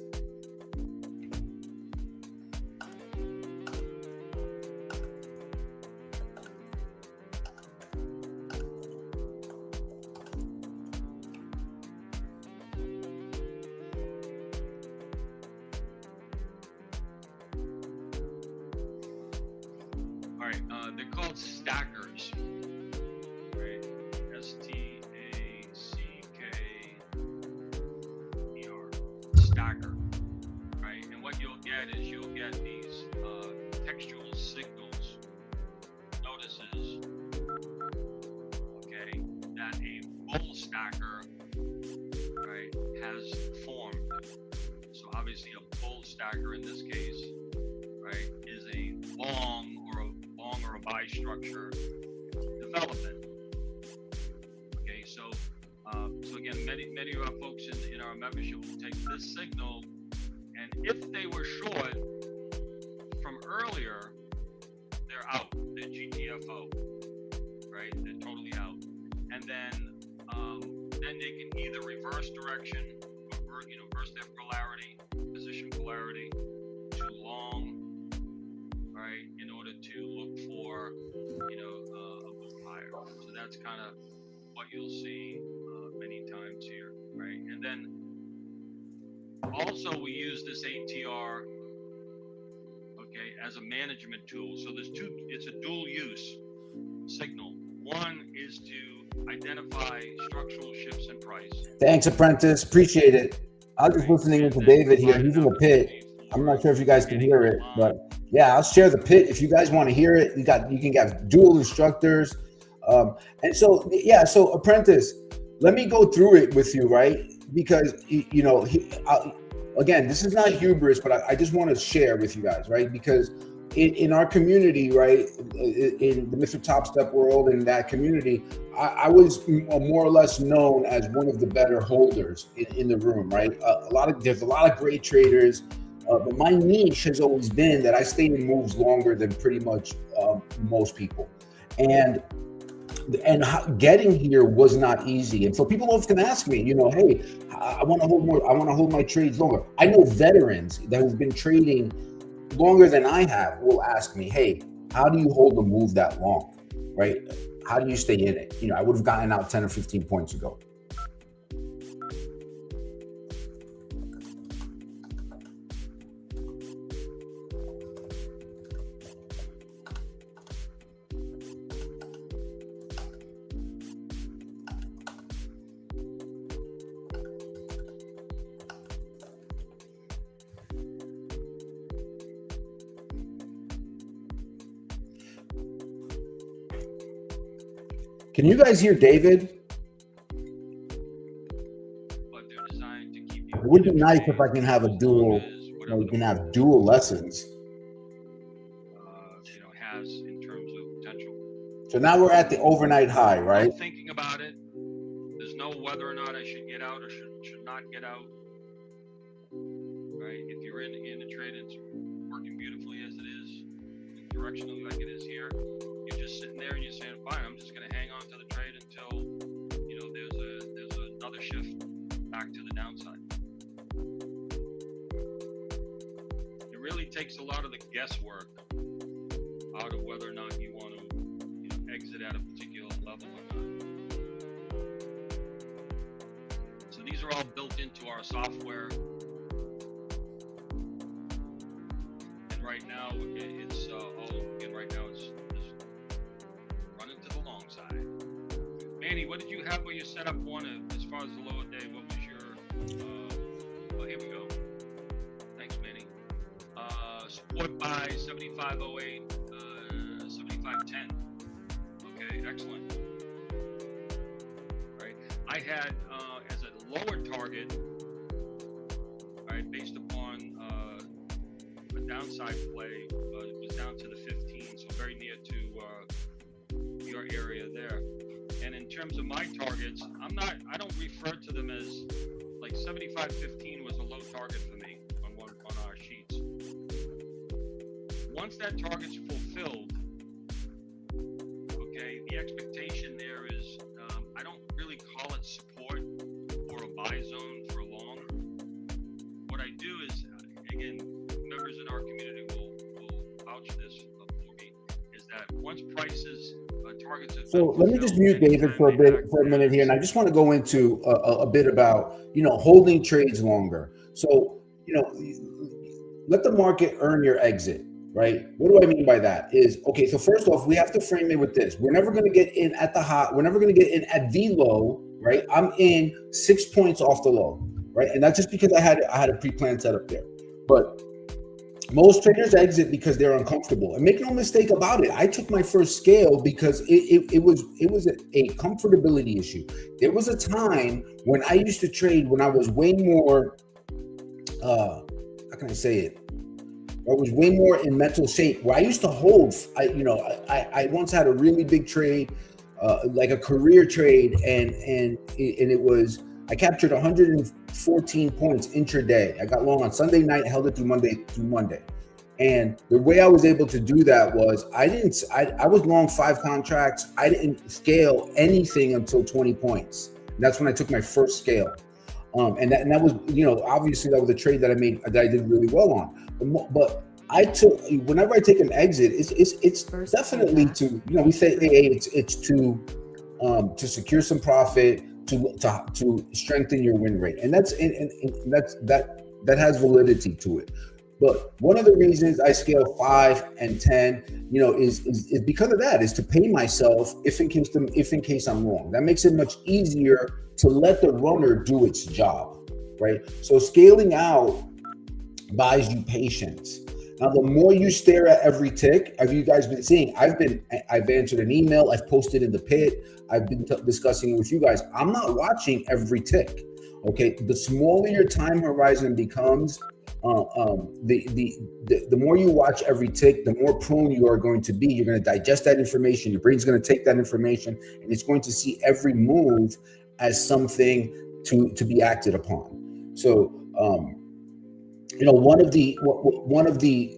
All right, they're called stackers. Right, STACKER. Stacker. Right, and what you'll get is these textual signals, notices. Okay, that a bull stacker, right, has formed. So obviously a bull stacker in this case, right, is a long or a bi-structure development. Okay, so again, many of our folks in our membership will take this signal, and if they were short from earlier, they're out. They're GTFO, right? They're totally out, and then they can either reverse direction, or reverse their polarity, position polarity to long, right, in order to look for a move higher. So that's kind of what you'll see many times here, right? And then also we use this ATR, okay, as a management tool. So it's a dual use signal. One is to identify structural shifts in price. Thanks, Apprentice. Appreciate it. I was just listening to David here. He's in the pit. I'm not sure if you guys can hear it, but yeah, I'll share the pit if you guys want to hear it. You can get dual instructors, and so yeah. So Apprentice, let me go through it with you, right? Because again, this is not hubris, but I just want to share with you guys, right? Because in our community, right, in the Mr. Top Step world, in that community, I was more or less known as one of the better holders in the room, right? There's a lot of great traders. But my niche has always been that I stay in moves longer than pretty much most people, and getting here was not easy. And so people often ask me, hey, I want to hold more. I want to hold my trades longer. I know veterans that have been trading longer than I have will ask me, hey, how do you hold a move that long, right? How do you stay in it? I would have gotten out 10 or 15 points ago. Can you guys hear David? But they're designed to keep you. It would be nice if I can have a dual, we can have dual lessons. Has in terms of potential. So now we're at the overnight high, right? I'm thinking about it. There's no whether or not I should get out or should not get out. Right? If you're in a trade and it's working beautifully as it is, directionally like it is here, you're just sitting there and you're saying, fine, I'm just going to hang on to the trade until there's another shift back to the downside. It really takes a lot of the guesswork out of whether or not you want to exit at a particular level or not. So these are all built into our software. And right now it's running to the long side. Manny, what did you have where you set up one as far as the lower day? What was your here we go. Thanks, Manny. Support by 7508. 7510. Okay, excellent. Right, I had as a lower target, right, based upon a downside play, it was down to the 15, so very near to your area there. And in terms of my targets, I don't refer to them as like 7515 was a low target for me on our sheets. Once that target's fulfilled, the expectation there is, I don't really call it support or a buy zone for long. What I do is, again, members in our community will vouch this for me, is that once prices, targets... So let me just mute David for a minute here, and I just want to go into a bit about, holding trades longer. So, let the market earn your exit. Right? What do I mean by that? Is okay. So first off, we have to frame it with this: we're never going to get in at the high. We're never going to get in at the low. Right? I'm in 6 points off the low. Right? And that's just because I had a pre-planned setup there. But most traders exit because they're uncomfortable. And make no mistake about it, I took my first scale because it was a comfortability issue. There was a time when I used to trade when I was way more. How can I say it? I was way more in mental shape where I used to hold. I once had a really big trade, like a career trade, and it was, I captured 114 points intraday. I got long on Sunday night, held it through Monday. And the way I was able to do that was I was long 5 contracts. I didn't scale anything until 20 points. And that's when I took my first scale. And that was, obviously that was a trade that I made, that I did really well on. But whenever I take an exit, it's definitely to, we say, hey, it's to secure some profit, to strengthen your win rate. And that has validity to it. But one of the reasons I scale 5 and 10, is because of that, is to pay myself if in case I'm wrong. That makes it much easier to let the runner do its job, right? So scaling out buys you patience. Now, the more you stare at every tick, have you guys been seeing? I've answered an email, I've posted in the pit, I've been discussing it with you guys. I'm not watching every tick. Okay, the smaller your time horizon becomes, the more you watch every tick, the more prone you are going to be. You're going to digest that information. Your brain's going to take that information, and it's going to see every move as something to be acted upon. So One of the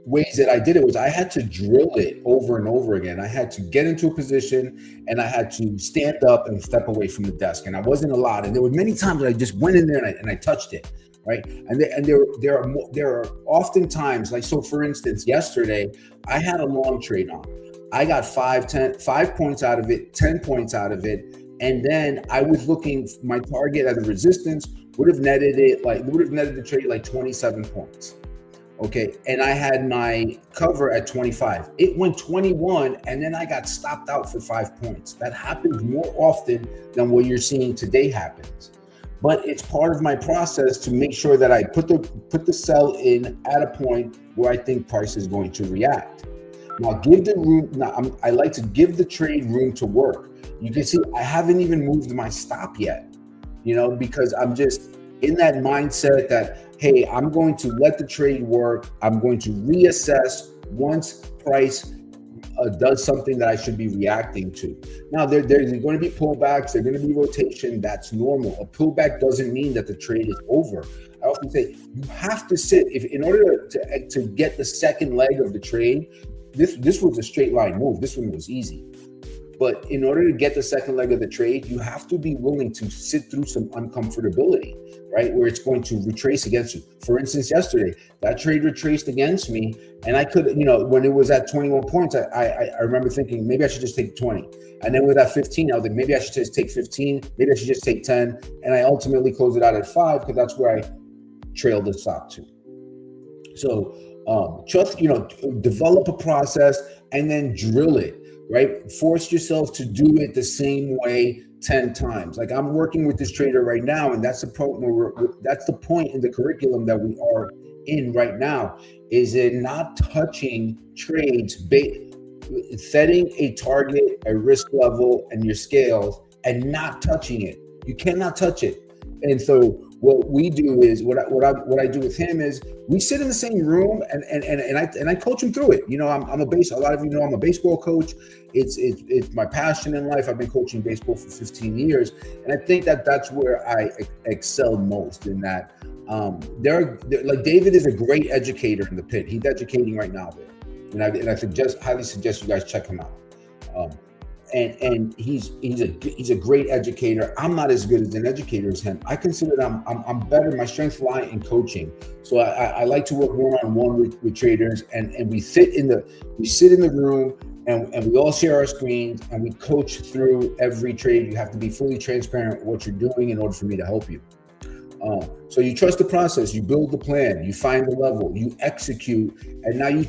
ways that I did it was I had to drill it over and over again. I had to get into a position and I had to stand up and step away from the desk, and I wasn't allowed. And there were many times that I just went in there and I touched it, right? And there are often times, like, so for instance, yesterday I had a long trade on. I got 5 points out of it, 10 points out of it, and then I was looking. My target at the resistance would have netted the trade like 27 points. Okay. And I had my cover at 25. It went 21, and then I got stopped out for 5 points. That happens more often than what you're seeing today happens. But it's part of my process to make sure that I put the sell in at a point where I think price is going to react. Now give the room. I like to give the trade room to work. You can see I haven't even moved my stop yet, because I'm just in that mindset that, hey, I'm going to let the trade work. I'm going to reassess once price does something that I should be reacting to. Now, there's going to be pullbacks. There's going to be rotation. That's normal. A pullback doesn't mean that the trade is over. I often say you have to sit. If in order to get the second leg of the trade, this was a straight line move. This one was easy. But in order to get the second leg of the trade, you have to be willing to sit through some uncomfortability, right? Where it's going to retrace against you. For instance, yesterday, that trade retraced against me, and I could, when it was at 21 points, I remember thinking maybe I should just take 20. And then with that 15, I was like, maybe I should just take 15. Maybe I should just take 10. And I ultimately closed it out at 5 because that's where I trailed the stock to. So just, develop a process and then drill it. Right? Force yourself to do it the same way 10 times. Like I'm working with this trader right now, and that's the point that's the point in the curriculum that we are in right now, is in not touching trades, setting a target, a risk level, and your scales, and not touching it. You cannot touch it. And so what we do is what I do with him is we sit in the same room and I coach him through it. A lot of you know I'm a baseball coach. It's my passion in life. I've been coaching baseball for 15 years, and I think that's where I excel most. In that, like David is a great educator in the pit. He's educating right now there, and I highly suggest you guys check him out. And he's a great educator. I'm not as good as an educator as him. I consider that I'm better. My strengths lie in coaching. So I like to work one-on-one with traders, and we sit in the room and we all share our screens and we coach through every trade. You have to be fully transparent with what you're doing in order for me to help you. So you trust the process, you build the plan, you find the level, you execute, and now you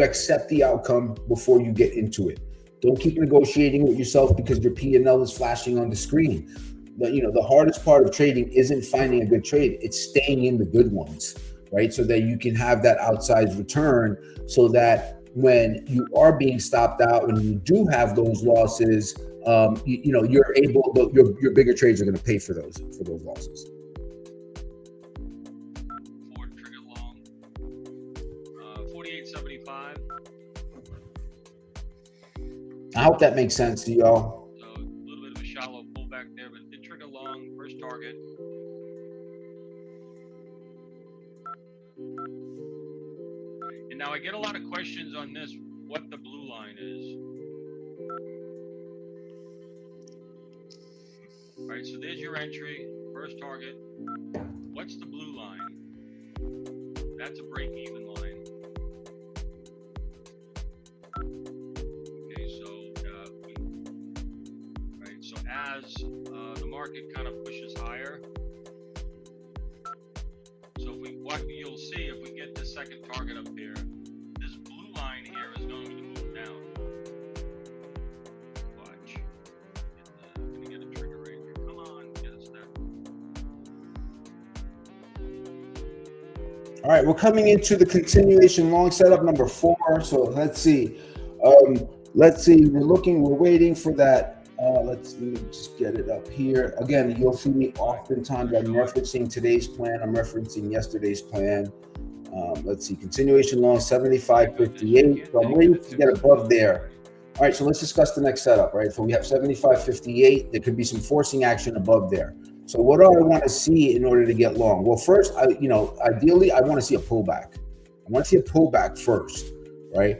accept the outcome before you get into it. Don't keep negotiating with yourself because your P&L is flashing on the screen. But the hardest part of trading isn't finding a good trade. It's staying in the good ones, right? So that you can have that outsized return, so that when you are being stopped out, when you do have those losses, you're able, your bigger trades are going to pay for those losses. Ford trigger long, 48.75. I hope that makes sense to y'all. So a little bit of a shallow pullback there, but did trigger long, first target. And now I get a lot of questions on this, what the blue line is. All right, so there's your entry, first target. What's the blue line? That's a break-even line. As the market kind of pushes higher, so what you'll see if we get the second target up here, this blue line here is going to move down. Watch. I'm gonna get a trigger right here. Come on, get a step. All right, we're coming into the continuation long setup number 4. So let's see. We're waiting for that. Let me just get it up here. Again, you'll see me oftentimes. I'm referencing today's plan. I'm referencing yesterday's plan. Let's see. Continuation long 75.58. So I'm waiting to get above there. All right, so let's discuss the next setup, right? So we have 75.58. There could be some forcing action above there. So what do I want to see in order to get long? Well, first, ideally, I want to see a pullback. I want to see a pullback first, right?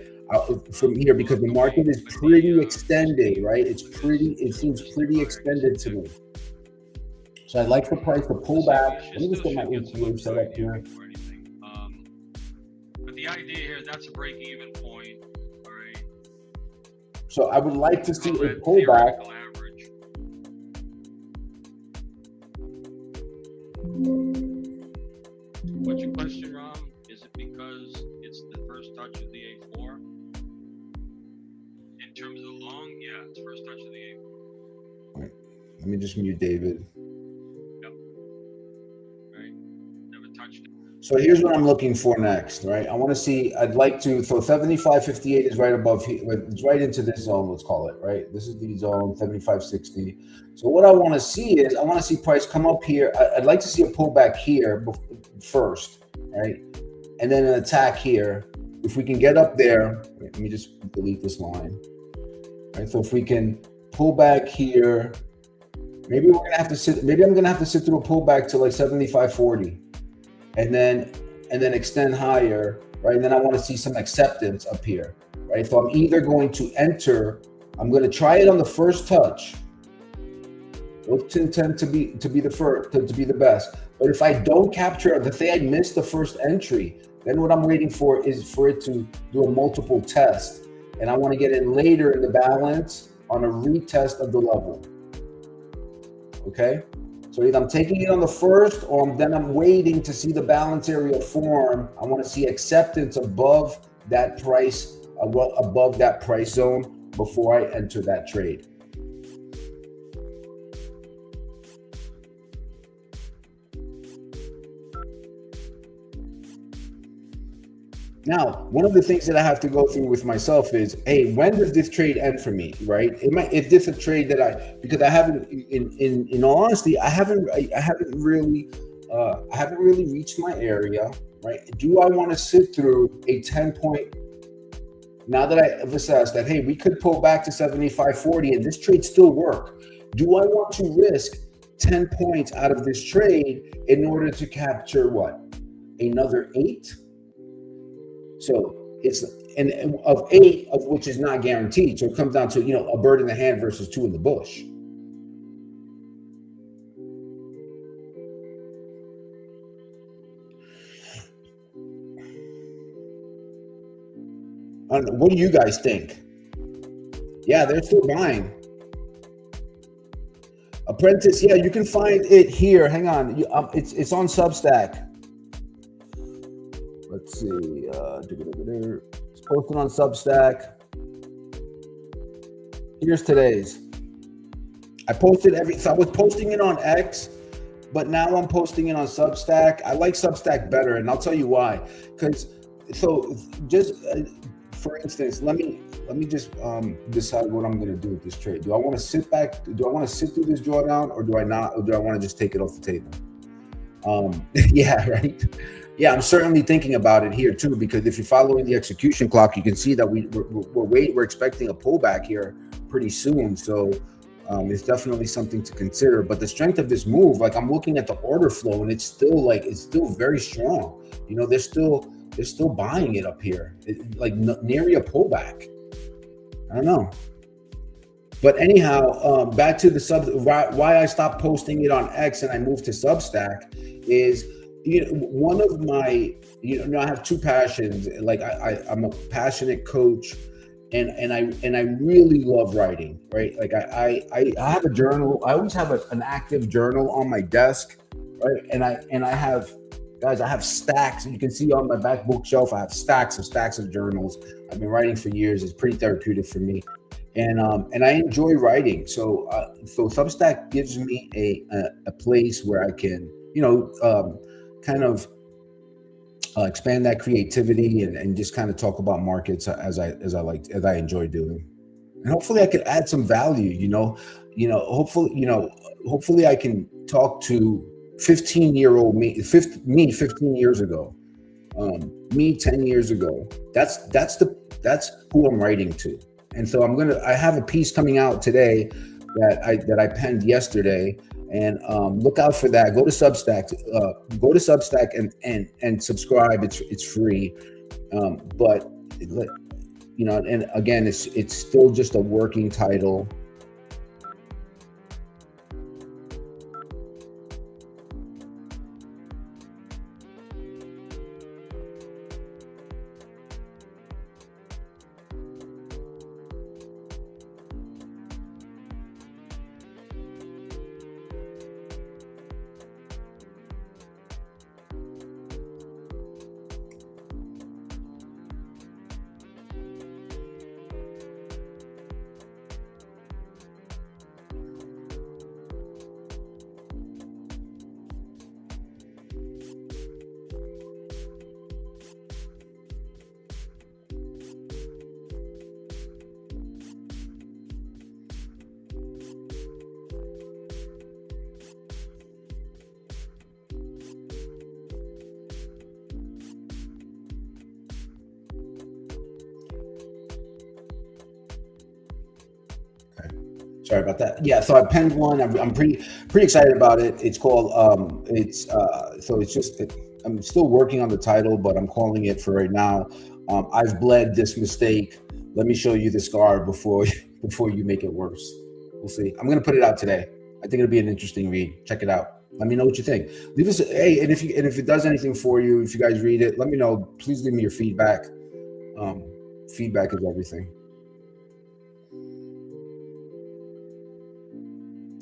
From here, because the market is pretty extended, right? It seems pretty extended to me. So I'd like the price to pull back. Let me just get my ATM set up here. But the idea here, that's a break-even point, all right? So I would like to see a pullback. What's your question, Rom? Is it because it's the first touch of the A4? In terms of the long, yeah, it's first touch of the A4. All right. Let me just mute David. Yep. Right. Never touched it. So here's what I'm looking for next, right? I want to see, I'd like to, so 75.58 is right above here. It's right into this zone, let's call it, right? This is the zone, 75.60. So what I want to see is, I want to see price come up here. I'd like to see a pullback here first, right? And then an attack here. If we can get up there, let me just delete this line, right? So if we can pull back here, maybe we're gonna have to sit, maybe I'm gonna have to sit through a pullback to like 75.40. And then extend higher, right? And then I want to see some acceptance up here, right? So I'm either going to enter, I'm going to try it on the first touch. Those tend to be the first, to be the best. But if I don't capture, let's say I missed the first entry, then what I'm waiting for is for it to do a multiple test, and I want to get in later in the balance on a retest of the level. Okay. So either I'm taking it on the first, or then I'm waiting to see the balance area form. I want to see acceptance above that price, above that price zone before I enter that trade. Now, one of the things that I have to go through with myself is, hey, when does this trade end for me, right? If this is a trade that because I haven't, in all honesty, I haven't really reached my area, right? Do I want to sit through a 10-point? Now that I have assessed that, hey, we could pull back to 75.40 and this trade still work. Do I want to risk 10 points out of this trade in order to capture what? Another 8? So it's of 8 of which is not guaranteed. So it comes down to, a bird in the hand versus 2 in the bush. What do you guys think? Yeah, they're still buying. Apprentice, yeah, you can find it here. Hang on, it's on Substack. Let's see. It's posted on Substack. Here's today's. I posted so I was posting it on X, but now I'm posting it on Substack. I like Substack better, and I'll tell you why. For instance, let me just decide what I'm going to do with this trade. Do I want to sit back? Do I want to sit through this drawdown, or do I not? Or do I want to just take it off the table? Yeah, right. Yeah, I'm certainly thinking about it here too, because if you're following the execution clock, you can see that we're expecting a pullback here pretty soon. So it's definitely something to consider. But the strength of this move, like I'm looking at the order flow, and it's still very strong. They're still buying it up here, near a pullback. I don't know. But anyhow, back to the why I stopped posting it on X and I moved to Substack is, one of my, I have two passions. Like I'm a passionate coach, and I really love writing, right? Like I have a journal. I always have an active journal on my desk, right? And I have, guys, I have stacks. You can see on my back bookshelf, I have stacks of journals. I've been writing for years. It's pretty therapeutic for me. And I enjoy writing. So Substack gives me a place where I can, kind of expand that creativity and just kind of talk about markets as I enjoy doing. And hopefully I could add some value, hopefully I can talk to 15-year-old me 15 years ago, me 10 years ago. That's who I'm writing to. And so I have a piece coming out today that I penned yesterday, And look out for that. Go to Substack. And subscribe. It's free. But and again, it's still just a working title. Sorry about that. Yeah, so I penned one. I'm pretty excited about it. It's called I'm still working on the title, but I'm calling it for right now. I've bled this mistake. Let me show you the scar before you make it worse. We'll see. I'm gonna put it out today. I think it'll be an interesting read. Check it out. Let me know what you think. Leave us and if it does anything for you, if you guys read it, let me know. Please leave me your feedback. Feedback is everything.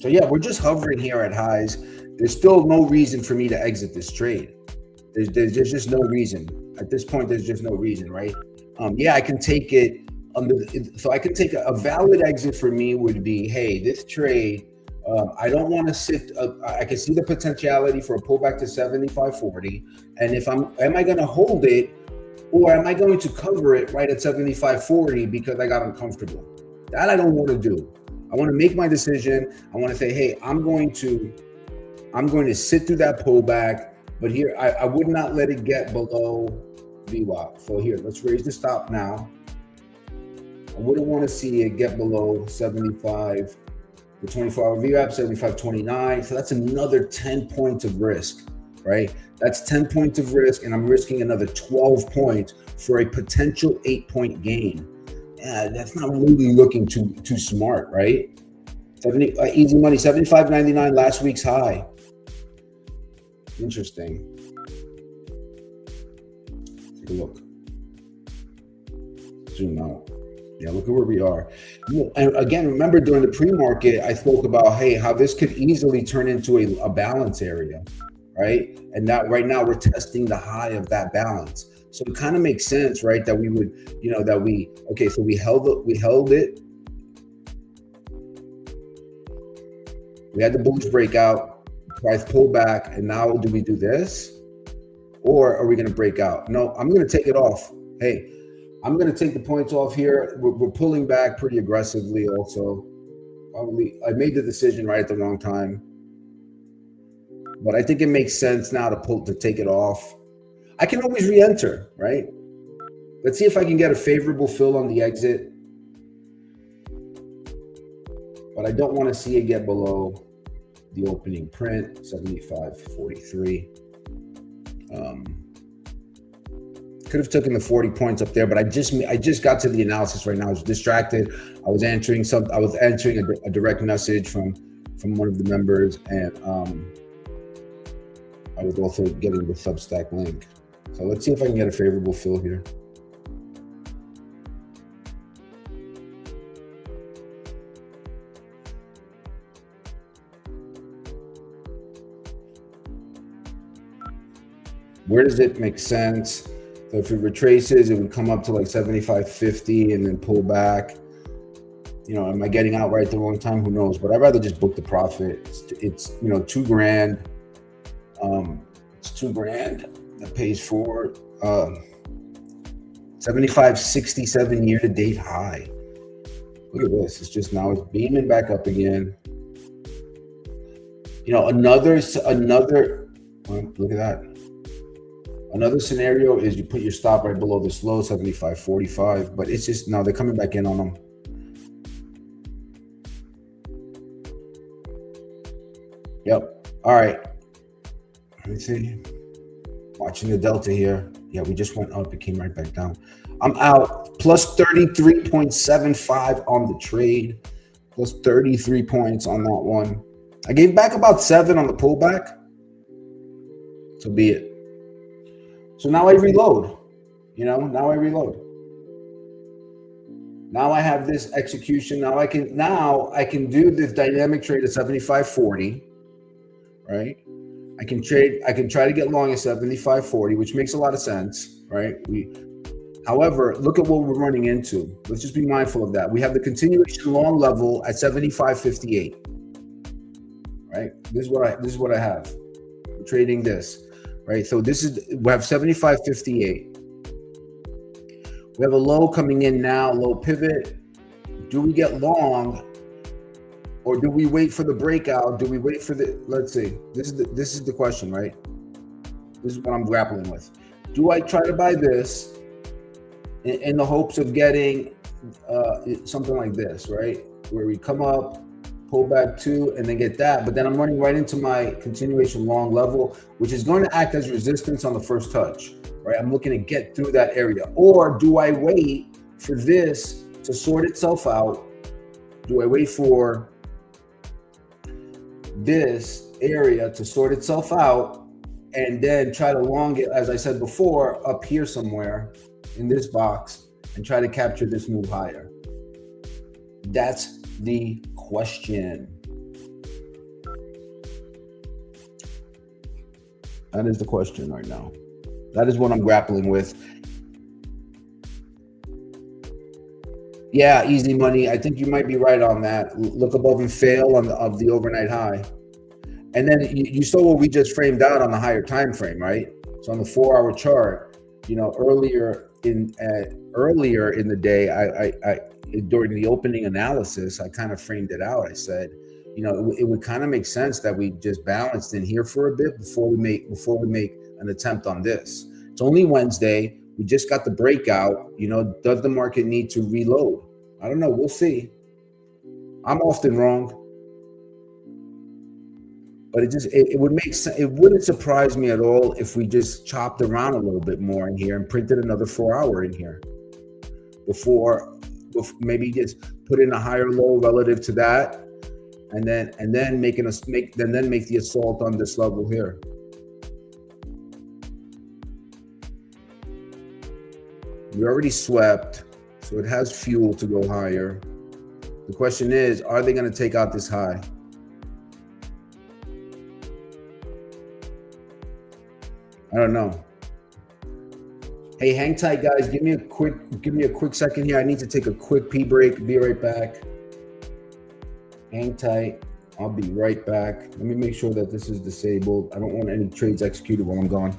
So yeah, we're just hovering here at highs. There's still no reason for me to exit this trade. There's just no reason. At this point, there's just no reason, right? Yeah, I can take it so I can take a valid exit for me would be, hey, this trade, I don't want to sit. I can see the potentiality for a pullback to 75.40, and am I going to hold it, or am I going to cover it right at 75.40 because I got uncomfortable? That I don't want to do. I want to make my decision. I want to say, hey, I'm going to sit through that pullback, but here I would not let it get below VWAP. So here, let's raise the stop now. I wouldn't want to see it get below 75, the 24-hour VWAP, 75.29. So that's another 10 points of risk, right? That's 10 points of risk, and I'm risking another 12 points for a potential 8-point gain. Yeah, that's not really looking too smart, right? Easy money, 75.99 last week's high. Interesting. Take a look. Zoom out. Yeah, look at where we are. And again, remember during the pre-market, I spoke about, hey, how this could easily turn into a balance area, right? And that right now we're testing the high of that balance. So it kind of makes sense, right? That we would, so we held it. We had the bullish breakout, price pulled back, and now do we do this? Or are we going to break out? No, I'm going to take it off. Hey, I'm going to take the points off here. We're pulling back pretty aggressively also. Probably, I made the decision right at the wrong time. But I think it makes sense now to take it off. I can always re-enter, right? Let's see if I can get a favorable fill on the exit. But I don't want to see it get below the opening print, 75.43. Could have taken the 40 points up there, but I just got to the analysis right now. I was distracted. I was answering a direct message from one of the members, and I was also getting the Substack link. So let's see if I can get a favorable fill here. Where does it make sense? So if it retraces, it would come up to like 75.50 and then pull back. Am I getting out right at the wrong time? Who knows? But I'd rather just book the profit. It's $2,000. It's $2,000 that pays for 75.67 year-to-date high. Look at this. It's just now it's beaming back up again. Another. Look at that. Another scenario is you put your stop right below this low, 75.45, but it's just now they're coming back in on them. Yep. All right. Let me see. Watching the delta here. Yeah, we just went up. It came right back down. I'm out. Plus 33.75 on the trade. Plus 33 points on that one. I gave back about 7 on the pullback. So be it. So now I reload. Now I reload. Now I have this execution. Now I can do this dynamic trade at 75.40, right? I can try to get long at 75.40, which makes a lot of sense, right? However, look at what we're running into. Let's just be mindful of that. We have the continuation long level at 75.58, right? This is what I have. We're trading this, right? So we have 75.58. We have a low coming in now, low pivot. Do we get long, or do we wait for the breakout? Do we wait for let's see. This is the question, right? This is what I'm grappling with. Do I try to buy this in the hopes of getting something like this, right? Where we come up, pull back 2, and then get that. But then I'm running right into my continuation long level, which is going to act as resistance on the first touch, right? I'm looking to get through that area. Or do I wait for this to sort itself out? Do I wait for this area to sort itself out and then try to long it, as I said before, up here somewhere in this box and try to capture this move higher? That's the question. That is the question right now. That is what I'm grappling with. Yeah, easy money. I think you might be right on that. Look above and fail of the overnight high. And then you saw what we just framed out on the higher time frame, right? So on the 4-hour chart, earlier in the day, I during the opening analysis, I kind of framed it out. I said, it would kind of make sense that we just balanced in here for a bit before we make an attempt on this. It's only Wednesday. We just got the breakout. Does the market need to reload? I don't know. We'll see. I'm often wrong. But it would make sense. It wouldn't surprise me at all if we just chopped around a little bit more in here and printed another 4-hour in here before maybe just put in a higher low relative to that, and then make the assault on this level here. We already swept, so it has fuel to go higher. The question is, are they going to take out this high? I don't know. Hey, hang tight, guys. Give me a quick second here. I need to take a quick pee break. Be right back. Hang tight. I'll be right back. Let me make sure that this is disabled. I don't want any trades executed while I'm gone.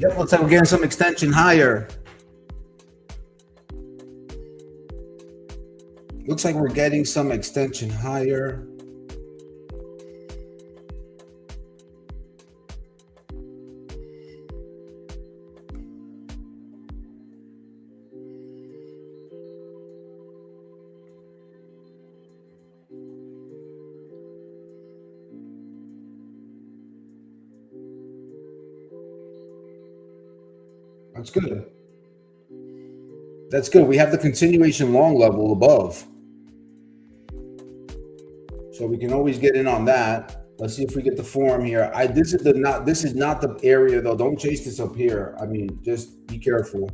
Yep, looks like we're getting some extension higher. Looks like we're getting some extension higher. That's good. That's good. We have the continuation long level above. So we can always get in on that. Let's see if we get the form here. This is not the area though. Don't chase this up here. I mean, just be careful.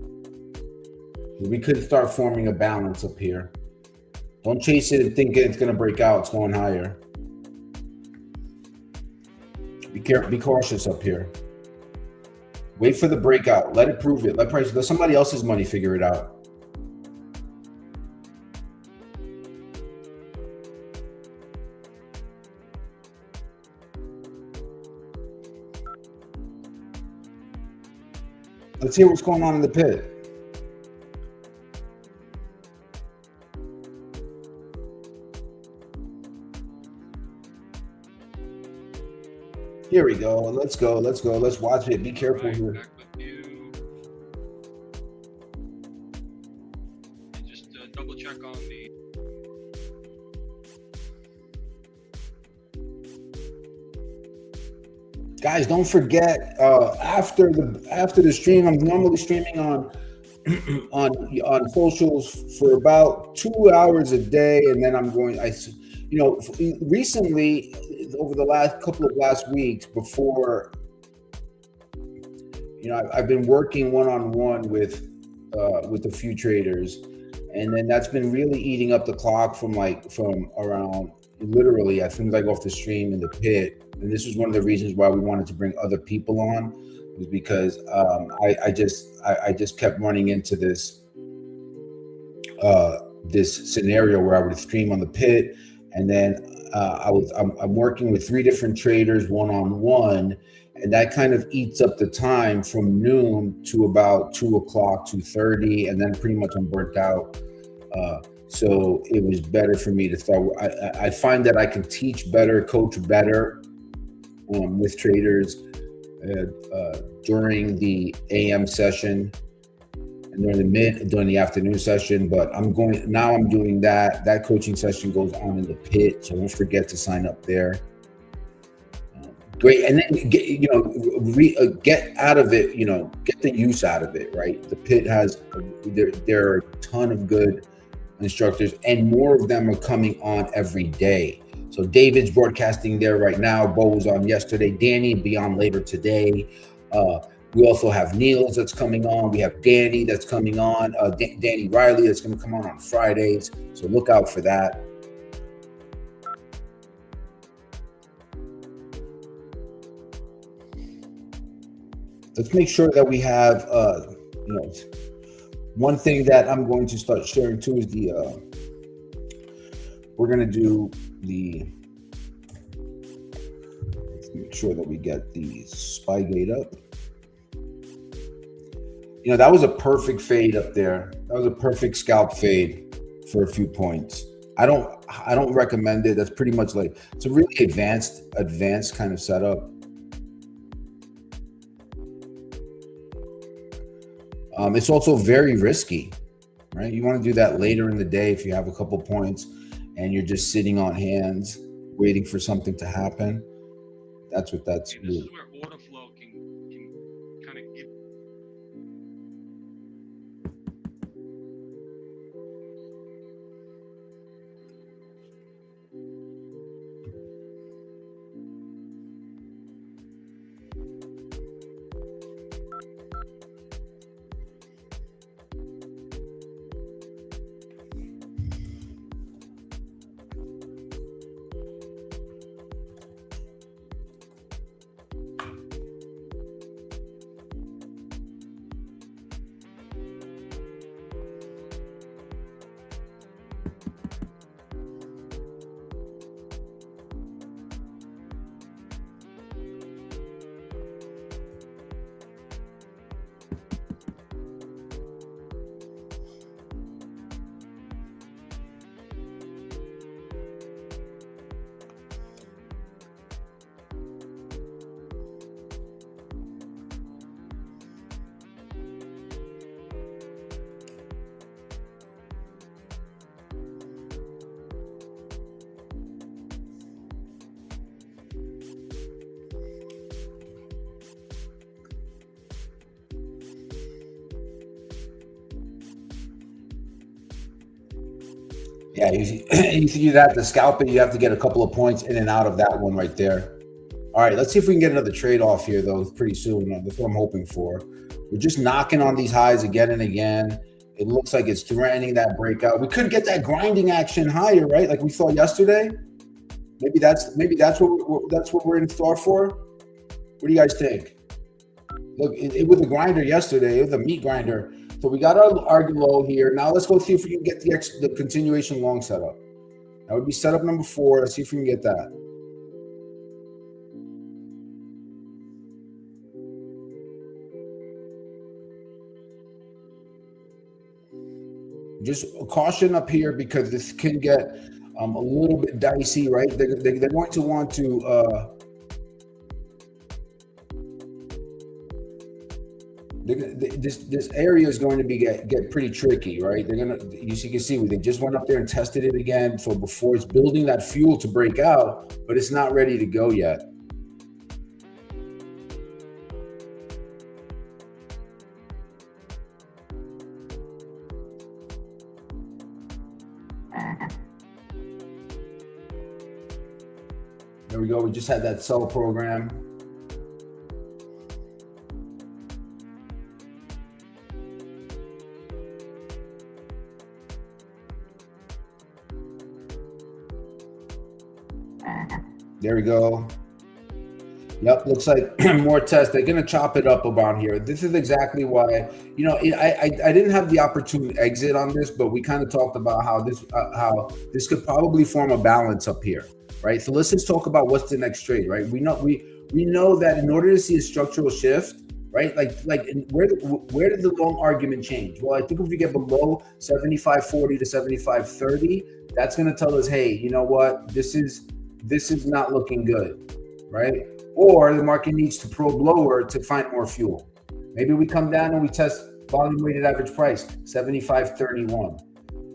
We could start forming a balance up here. Don't chase it and think it's going to break out. It's going higher. Be careful. Be cautious up here. Wait for the breakout. Let it prove it. Let somebody else's money figure it out. Let's hear what's going on in the pit. Here we go. Let's go. Let's go. Let's watch it. Be careful here. Back with you. And just double check on the. Guys, don't forget after the stream, I'm normally streaming on on socials for about 2 hours a day, and then recently over the last couple of weeks before, I've been working one-on-one with a few traders, and then that's been really eating up the clock from around literally as soon as I go off the stream in the pit. And this was one of the reasons why we wanted to bring other people on, was because I just kept running into this scenario where I would stream on the pit, and then I'm working with 3 different traders one-on-one, and that kind of eats up the time from noon to about 2 o'clock, 2:30, and then pretty much I'm burnt out. So it was better for me to start. I find that I can teach better, coach better with traders during the AM session and during the afternoon session. But I'm doing that. That coaching session goes on in the pit, so don't forget to sign up there. Great, and then get out of it. Get the use out of it. Right, the pit has there are a ton of good instructors, and more of them are coming on every day. So David's broadcasting there right now. Bo was on yesterday. Danny will be on later today. We also have Niels that's coming on. We have Danny that's coming on. Danny Riley that's going to come on Fridays. So look out for that. Let's make sure that we have, one thing that I'm going to start sharing too is we're going to do let's make sure that we get the Spygate up. That was a perfect fade up there. That was a perfect scalp fade for a few points. I don't recommend it. That's pretty much it's a really advanced kind of setup. It's also very risky, right? You want to do that later in the day if you have a couple points and you're just sitting on hands waiting for something to happen. That's what that's. This is where order flow can kind of give. Yeah, you have to scalp it. You have to get a couple of points in and out of that one right there. All right, let's see if we can get another trade off here, though, pretty soon. That's what I'm hoping for. We're just knocking on these highs again and again. It looks like it's threatening that breakout. We could get that grinding action higher, right? Like we saw yesterday. Maybe that's what we're in store for. What do you guys think? Look, it was a grinder yesterday. It was a meat grinder. So we got our low here. Now let's go see if we can get the continuation long setup. That would be setup number 4. Let's see if we can get that. Just caution up here because this can get a little bit dicey, right? They're going to want to this area is going to be get pretty tricky, right? They're gonna, you can see they just went up there and tested it again. So before it's building that fuel to break out, but it's not ready to go yet. There we go. We just had that sell program. There we go. Yep, looks like more tests. They're going to chop it up around here. This is exactly why, I didn't have the opportunity to exit on this, but we kind of talked about how this could probably form a balance up here, right? So let's just talk about what's the next trade, right? We know that in order to see a structural shift, right? Like where did the long argument change? Well, I think if we get below 75.40 to 75.30, that's going to tell us, hey, you know what? This is not looking good, right? Or the market needs to probe lower to find more fuel. Maybe we come down and we test volume weighted average price, 75.31.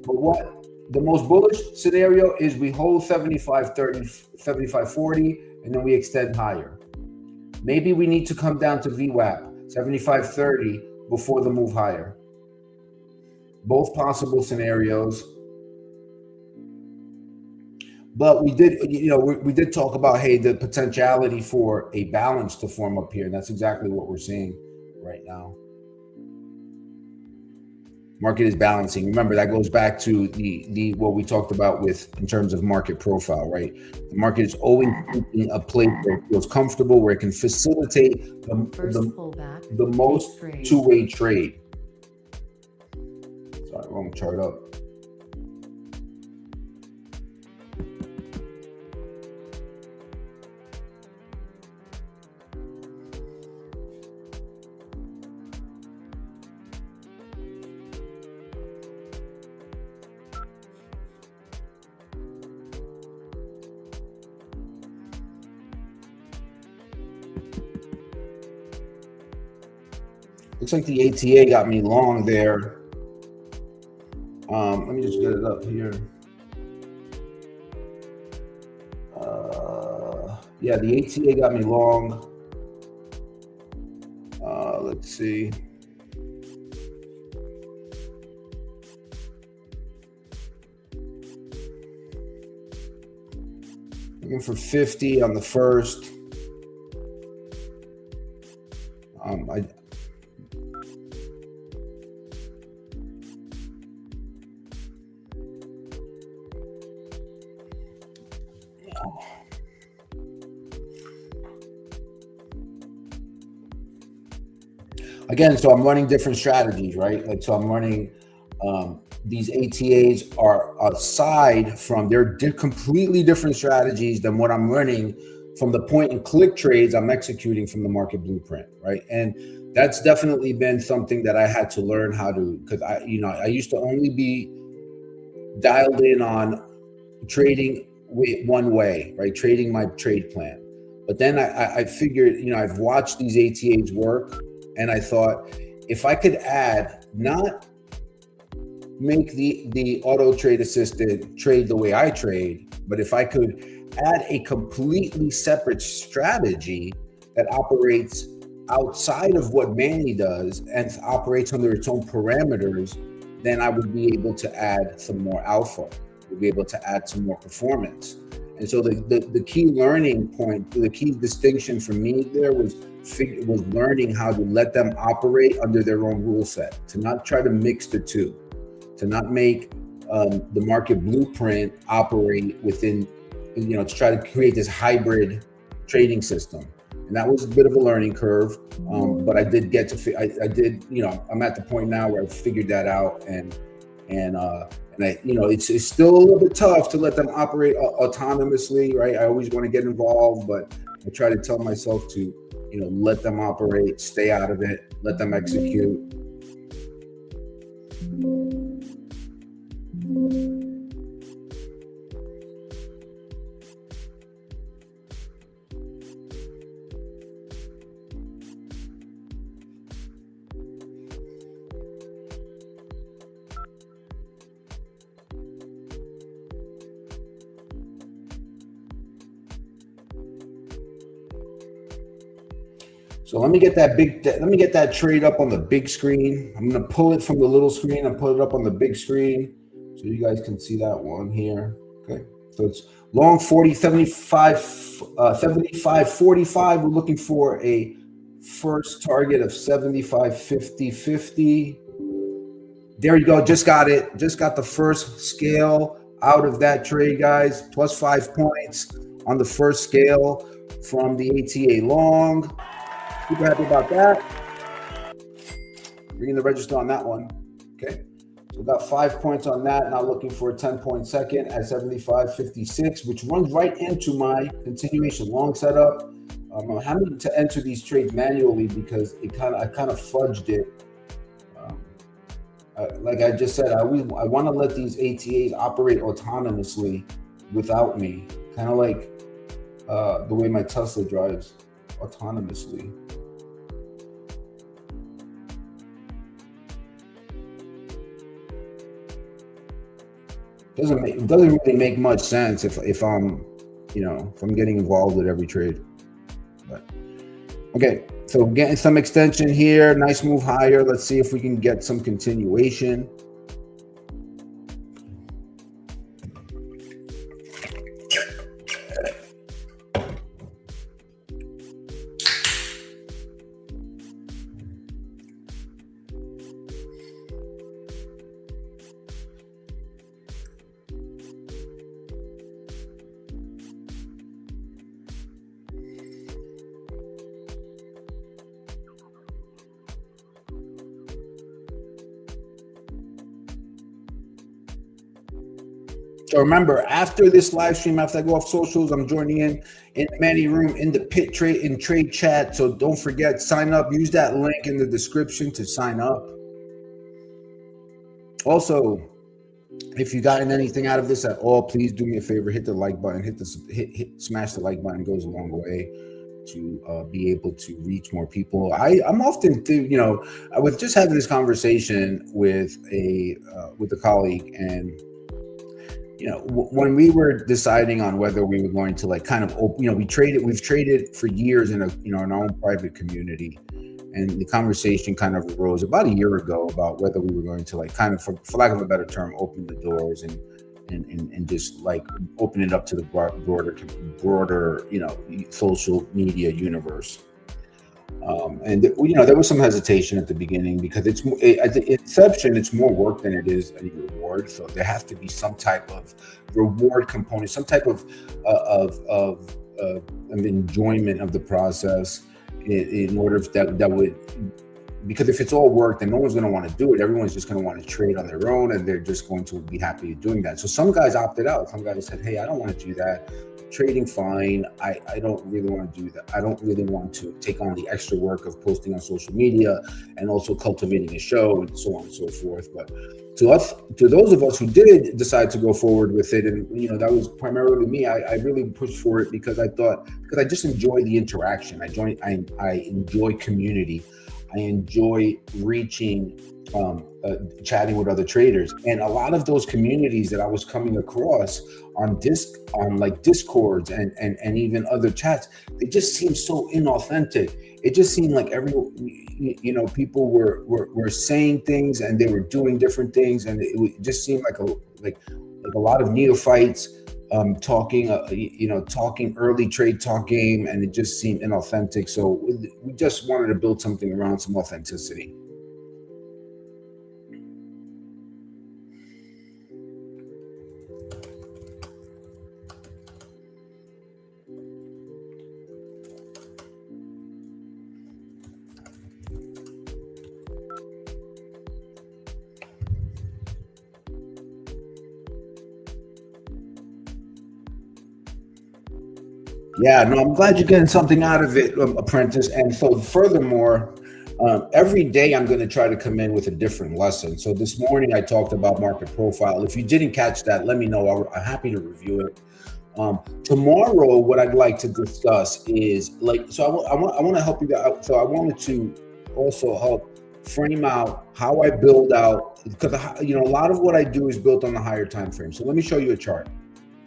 But what the most bullish scenario is, we hold 75.30, 75.40, and then we extend higher. Maybe we need to come down to VWAP, 75.30, before the move higher. Both possible scenarios. But we did talk about, hey, the potentiality for a balance to form up here. And that's exactly what we're seeing right now. Market is balancing. Remember, that goes back to the what we talked about with in terms of market profile, right? The market is always seeking a place where it feels comfortable, where it can facilitate the most two-way trade. Sorry, wrong chart up. Looks like the ATA got me long there. Let me just get it up here. Yeah, the ATA got me long. Let's see. Looking for 50 on the first. Again, so I'm running different strategies, right? Like, so I'm running these ATAs are aside from, they're completely different strategies than what I'm running from the point and click trades I'm executing from the market blueprint, right? And that's definitely been something that I had to learn how to, because I used to only be dialed in on trading one way, right? Trading my trade plan. But then I figured, I've watched these ATAs work, and I thought, if I could add, not make the auto trade assistant trade the way I trade, but if I could add a completely separate strategy that operates outside of what Manny does and operates under its own parameters, then I would be able to add some more alpha, we'll be able to add some more performance. And so the key learning point, the key distinction for me there was learning how to let them operate under their own rule set, to not try to mix the two, to not make the market blueprint operate within, to try to create this hybrid trading system. And that was a bit of a learning curve, but I did get to, I did, I'm at the point now where I figured that out, and I, it's still a little bit tough to let them operate autonomously, right? I always want to get involved, but I try to tell myself to, let them operate, stay out of it, let them execute. So let me get that trade up on the big screen. I'm going to pull it from the little screen and put it up on the big screen so you guys can see that one here. Okay. So it's long 40, 75, 45. We're looking for a first target of 75, 50, 50. There you go. Just got it. Just got the first scale out of that trade, guys. Plus 5 points on the first scale from the ATA long. Super happy about that. Bringing the register on that one. Okay. So we got 5 points on that. Now looking for a 10-point second at 75.56, which runs right into my continuation long setup. I'm having to enter these trades manually because I kind of fudged it. Like I just said, I want to let these ATAs operate autonomously without me, kind of like the way my Tesla drives autonomously. It doesn't really make much sense if I'm getting involved with every trade. But okay, so getting some extension here, nice move higher. Let's see if we can get some continuation. So remember, after this live stream, after I go off socials, I'm joining in the Manny room in the pit trade chat. So don't forget, sign up. Use that link in the description to sign up. Also, if you gotten anything out of this at all, please do me a favor, hit the like button, smash the like button. It goes a long way to be able to reach more people. I'm often, I was just having this conversation with a colleague, and when we were deciding on whether we were going to we've traded for years in our own private community, and the conversation kind of arose about a year ago about whether we were going to for lack of a better term, open the doors and just open it up to the broader social media universe. And there was some hesitation at the beginning because at the inception, it's more work than it is any reward. So there has to be some type of reward component, some type of enjoyment of the process in order that would, because if it's all work, then no one's going to want to do it. Everyone's just going to want to trade on their own, and they're just going to be happy doing that. So some guys opted out. Some guys said, hey, I don't want to do that. Trading fine. I don't really want to do that. I don't really want to take on the extra work of posting on social media and also cultivating a show and so on and so forth. But to those of us who did decide to go forward with it, and that was primarily me, I really pushed for it because I just enjoy the interaction. I enjoy community. I enjoy reaching, chatting with other traders, and a lot of those communities that I was coming across on Discords and even other chats, they just seemed so inauthentic. It just seemed like people were saying things and they were doing different things, and it just seemed like like a lot of neophytes talking, talking early trade talk game, and it just seemed inauthentic. So we just wanted to build something around some authenticity. Yeah, no, I'm glad you're getting something out of it, apprentice. And so, furthermore, every day I'm going to try to come in with a different lesson. So this morning I talked about market profile. If you didn't catch that, let me know. I'm happy to review it. Tomorrow, what I'd like to discuss is I want to help you guys. So I wanted to also help frame out how I build out, because a lot of what I do is built on the higher time frame. So let me show you a chart.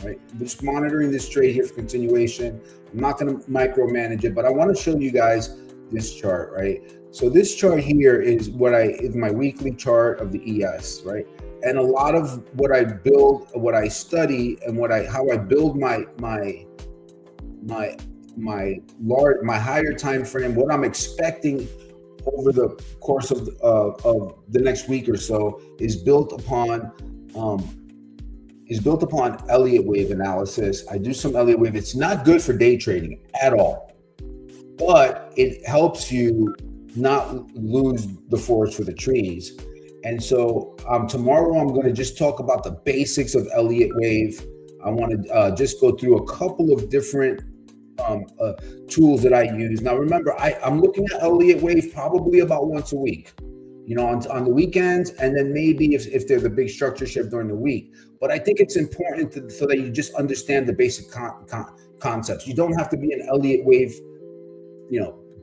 Right, just monitoring this trade here for continuation. I'm not going to micromanage it, but I want to show you guys this chart, right? So this chart here is is my weekly chart of the ES, right? And a lot of what I build, what I study, and how I build my higher time frame, what I'm expecting over the course of the next week or so is built upon Elliott wave analysis. I do some Elliott wave. It's not good for day trading at all, but it helps you not lose the forest for the trees. And so tomorrow I'm going to just talk about the basics of Elliott wave. I want to just go through a couple of different tools that I use. Now, remember, I'm looking at Elliott wave probably about once a week, on the weekends, and then maybe if there's a big structure shift during the week. But I think it's important so that you just understand the basic concepts. You don't have to be an Elliott wave,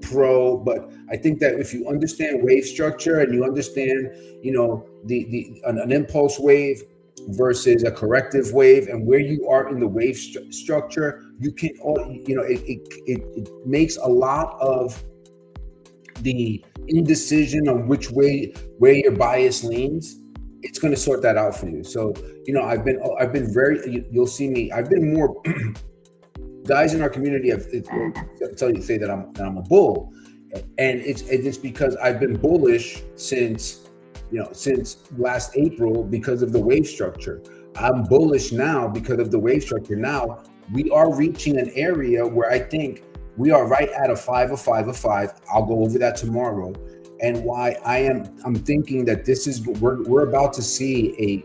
pro, but I think that if you understand wave structure and you understand, an impulse wave versus a corrective wave and where you are in the wave structure, you can, it makes a lot of the indecision on where your bias leans. It's going to sort that out for you. So, I've been very, you'll see me, I've been more guys in our community say that I'm a bull, and it's because I've been bullish since last April because of the wave structure. I'm bullish now because of the wave structure. Now we are reaching an area where I think we are right at a 5 of 5 of 5. I'll go over that tomorrow, and why I'm thinking that we're about to see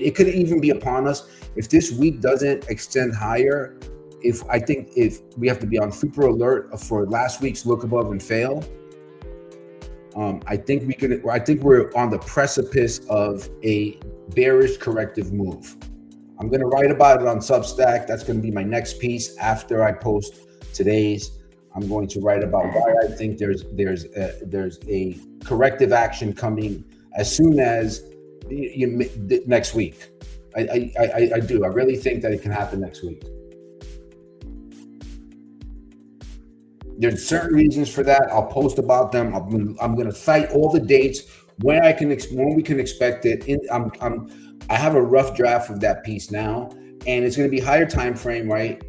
it could even be upon us if this week doesn't extend higher. If we have to be on super alert for last week's look above and fail. I think we're on the precipice of a bearish corrective move. I'm going to write about it on Substack. That's going to be my next piece after I post today's. I'm going to write about why I think there's a corrective action coming as soon as next week. I do. I really think that it can happen next week. There's certain reasons for that. I'll post about them. I'm going to cite all the dates when we can expect it. I have a rough draft of that piece now, and it's going to be higher time frame, right?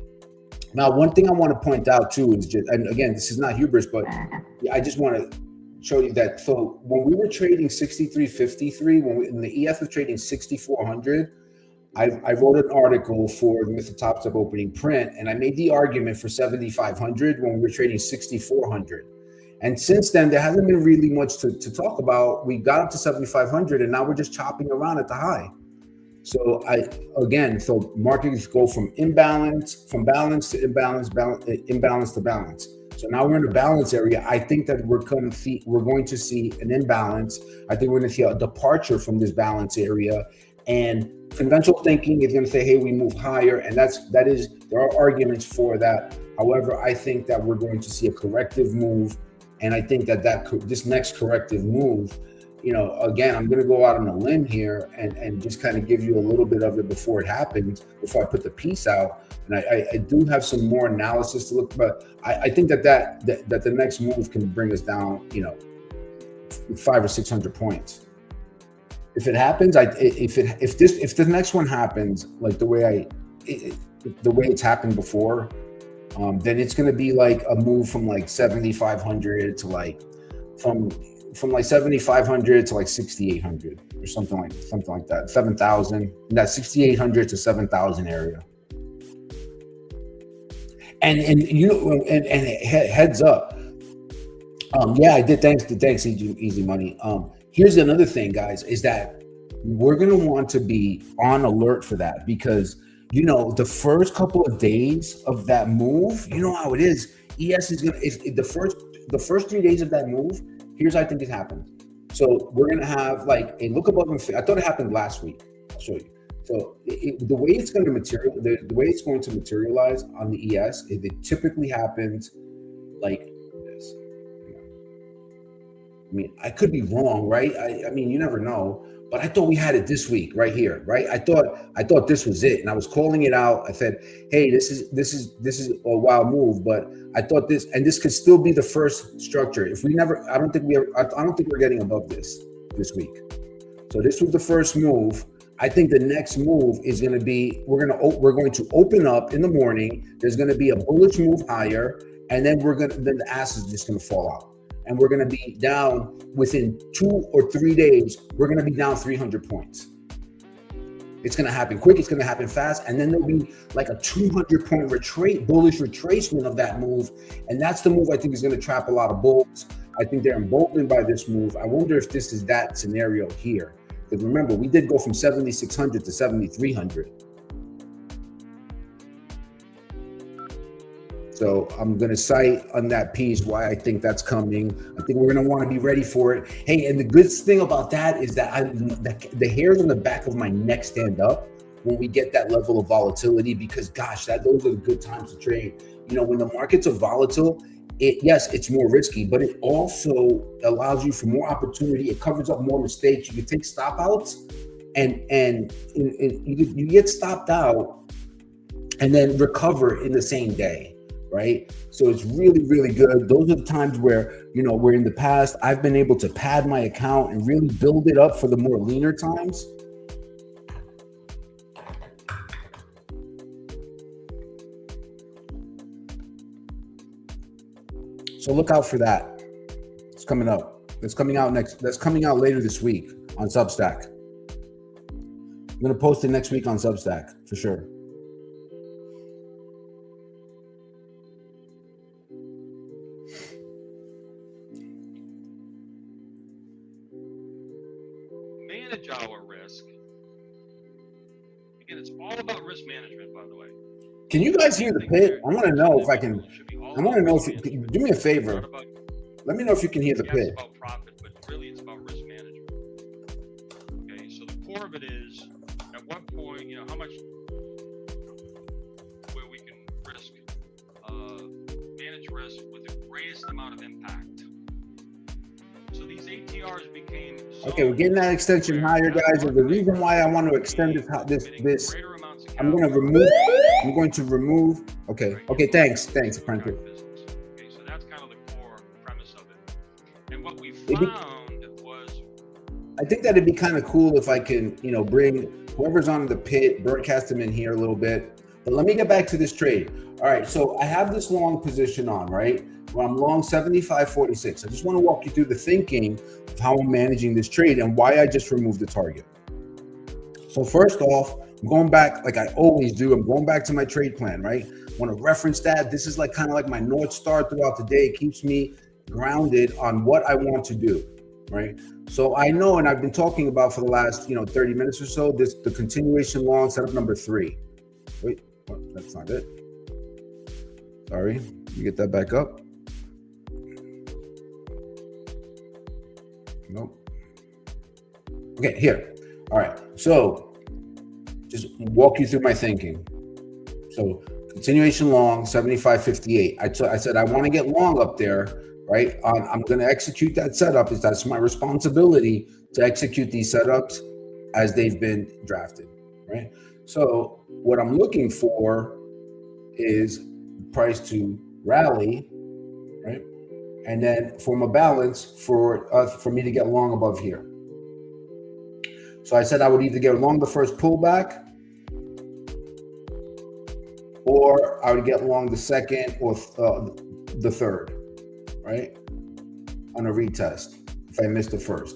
Now, one thing I want to point out too is and again, this is not hubris, but I just want to show you that. So when we were trading 63.53, when the EF was trading 6,400. I wrote an article for the Mr. Top Step opening print, and I made the argument for 7,500 when we were trading 6,400. And since then, there hasn't been really much to talk about. We got up to 7,500, and now we're just chopping around at the high. So so markets go from balance to imbalance to balance. So now we're in the balance area. I think that we're going to see an imbalance. I think we're going to see a departure from this balance area, and conventional thinking is going to say, hey, we move higher, and there are arguments for that. However, I think that we're going to see a corrective move, and I think that this next corrective move, again, I'm going to go out on a limb here and just kind of give you a little bit of it before it happens, before I put the piece out. And I do have some more analysis to look, but I think that the next move can bring us down, 500 or 600 points. If it happens, if the next one happens like the way it's happened before, then it's going to be like a move from like 7,500 to like from like 7,500 to like 6,800 or something like that. 7,000, that 6,800 to 7,000 area. And you know, and heads up. Yeah, I did. Thanks, Easy Money. Here's another thing, guys, is that we're gonna want to be on alert for that, because you know the first couple of days of that move, you know how it is. ES is gonna, if the first 3 days of that move. Here's how I think it happened. So we're gonna have like a look above and I thought it happened last week. I'll show you. So the way it's going to materialize on the ES, it typically happens like this. I mean, I could be wrong, right? I mean, you never know. But I thought we had it this week, right here, right? I thought this was it, and I was calling it out. I said, "Hey, this is a wild move," but I thought this could still be the first structure. If we never, I don't think we're getting above this week. So this was the first move. I think the next move is going to be we're going to open up in the morning. There's going to be a bullish move higher, and then then the ass is just going to fall out. And we're going to be down within 2 or 3 days. We're going to be down 300 points. It's going to happen quick. It's going to happen fast. And then there'll be like a 200-point bullish retracement of that move. And that's the move I think is going to trap a lot of bulls. I think they're emboldened by this move. I wonder if this is that scenario here. Because remember, we did go from 7,600 to 7,300. So I'm going to cite on that piece why I think that's coming. I think we're going to want to be ready for it. Hey, and the good thing about that is that the hairs on the back of my neck stand up when we get that level of volatility, because gosh, those are the good times to trade. You know, when the markets are volatile, yes, it's more risky, but it also allows you for more opportunity. It covers up more mistakes. You can take stop outs and you get stopped out and then recover in the same day. Right? So it's really, really good. Those are the times where, you know, where in the past, I've been able to pad my account and really build it up for the more leaner times. So look out for that. It's coming up. That's coming out later this week on Substack. I'm going to post it next week on Substack for sure. Manage our risk. Again, it's all about risk management, by the way. Can you guys hear the pit? I want to know if I can. I want to know if you do me a favor. Let me know if you can hear the pit. It's about profit, but really it's about risk management. Okay, so the core of it is at what point, you know, how much where we can risk, manage risk with the greatest amount of impact. So these ATRs became okay. We're getting that extension higher, guys. And the reason why I want to extend this, I'm going to remove. Okay. Thanks, Apprentice. Okay, so that's kind of the core premise of it. And what we found was, I think that it'd be kind of cool if I can, you know, bring whoever's on the pit, broadcast them in here a little bit. But let me get back to this trade. All right, so I have this long position on, right? Well, I'm long 75.46. I just want to walk you through the thinking of how I'm managing this trade and why I just removed the target. So first off, I'm going back like I always do. I'm going back to my trade plan, right? I want to reference that. This is like kind of like my North Star throughout the day. It keeps me grounded on what I want to do, right? So I know, and I've been talking about for the last, 30 minutes or so, the continuation long setup number 3. Wait, that's not it. Sorry, let me get that back up. Nope. Okay, here. All right. So just walk you through my thinking. So continuation long 75.58. I said I want to get long up there, right? I'm going to execute that setup. That's my responsibility to execute these setups as they've been drafted, right? So what I'm looking for is price to rally, right? And then form a balance for me to get long above here. So I said I would either get long the first pullback, or I would get long the second or the third, right? On a retest if I missed the first.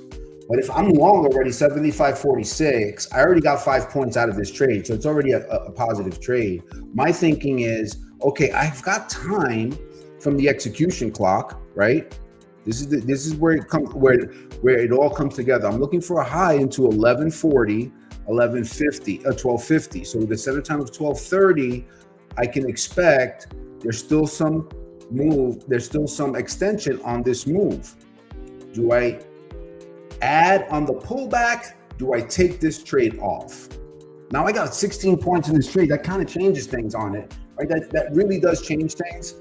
But if I'm long already 75.46, I already got 5 points out of this trade. So it's already a positive trade. My thinking is, okay, I've got time from the execution clock, right? This is where it comes, where it all comes together. I'm looking for a high into 1140, 1150, 1250. So with the center time of 1230, I can expect there's still some move, there's still some extension on this move. Do I add on the pullback? Do I take this trade off? Now I got 16 points in this trade. That kind of changes things on it, right? That really does change things.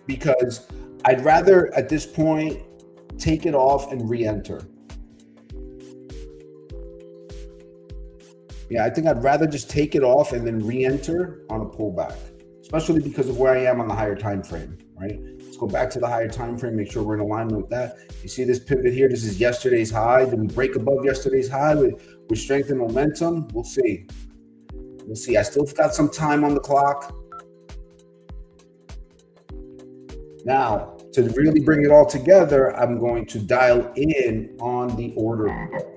Because I'd rather at this point take it off and re-enter. Yeah, I think I'd rather just take it off and then re-enter on a pullback, especially because of where I am on the higher time frame, right? Let's go back to the higher time frame, make sure we're in alignment with that. You see this pivot here? This is yesterday's high. Did we break above yesterday's high with strength and momentum? We'll see. We'll see. I still got some time on the clock. Now, to really bring it all together, I'm going to dial in on the order flow.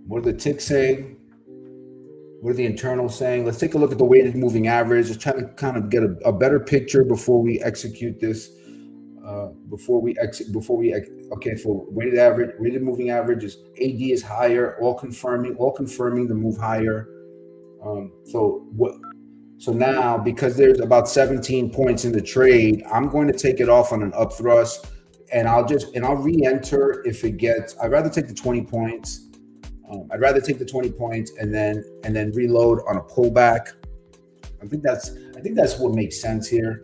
What are the ticks saying? What are the internals saying? Let's take a look at the weighted moving average. Just trying to kind of get a better picture before we execute this. Okay, for weighted average, weighted moving average is AD is higher, all confirming the move higher. So now, because there's about 17 points in the trade, I'm going to take it off on an up thrust, and I'll re-enter if it gets. I'd rather take the 20 points. I'd rather take the 20 points and then reload on a pullback. I think that's what makes sense here.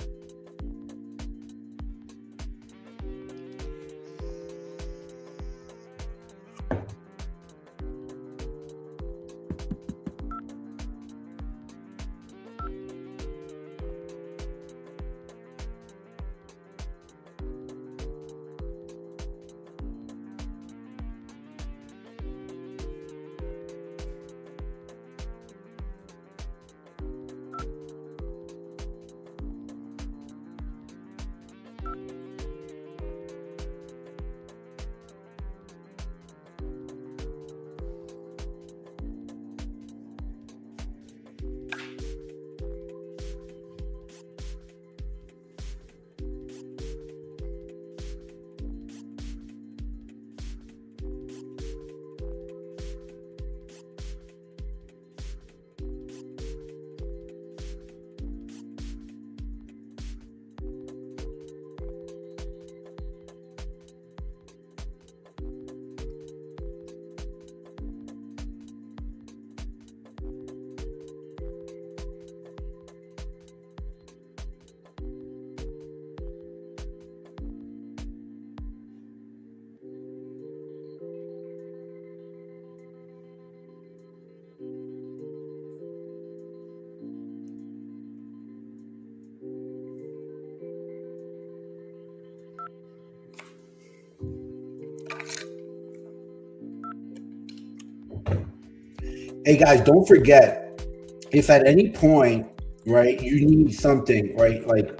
Hey guys, don't forget, if at any point, right, you need something, right, like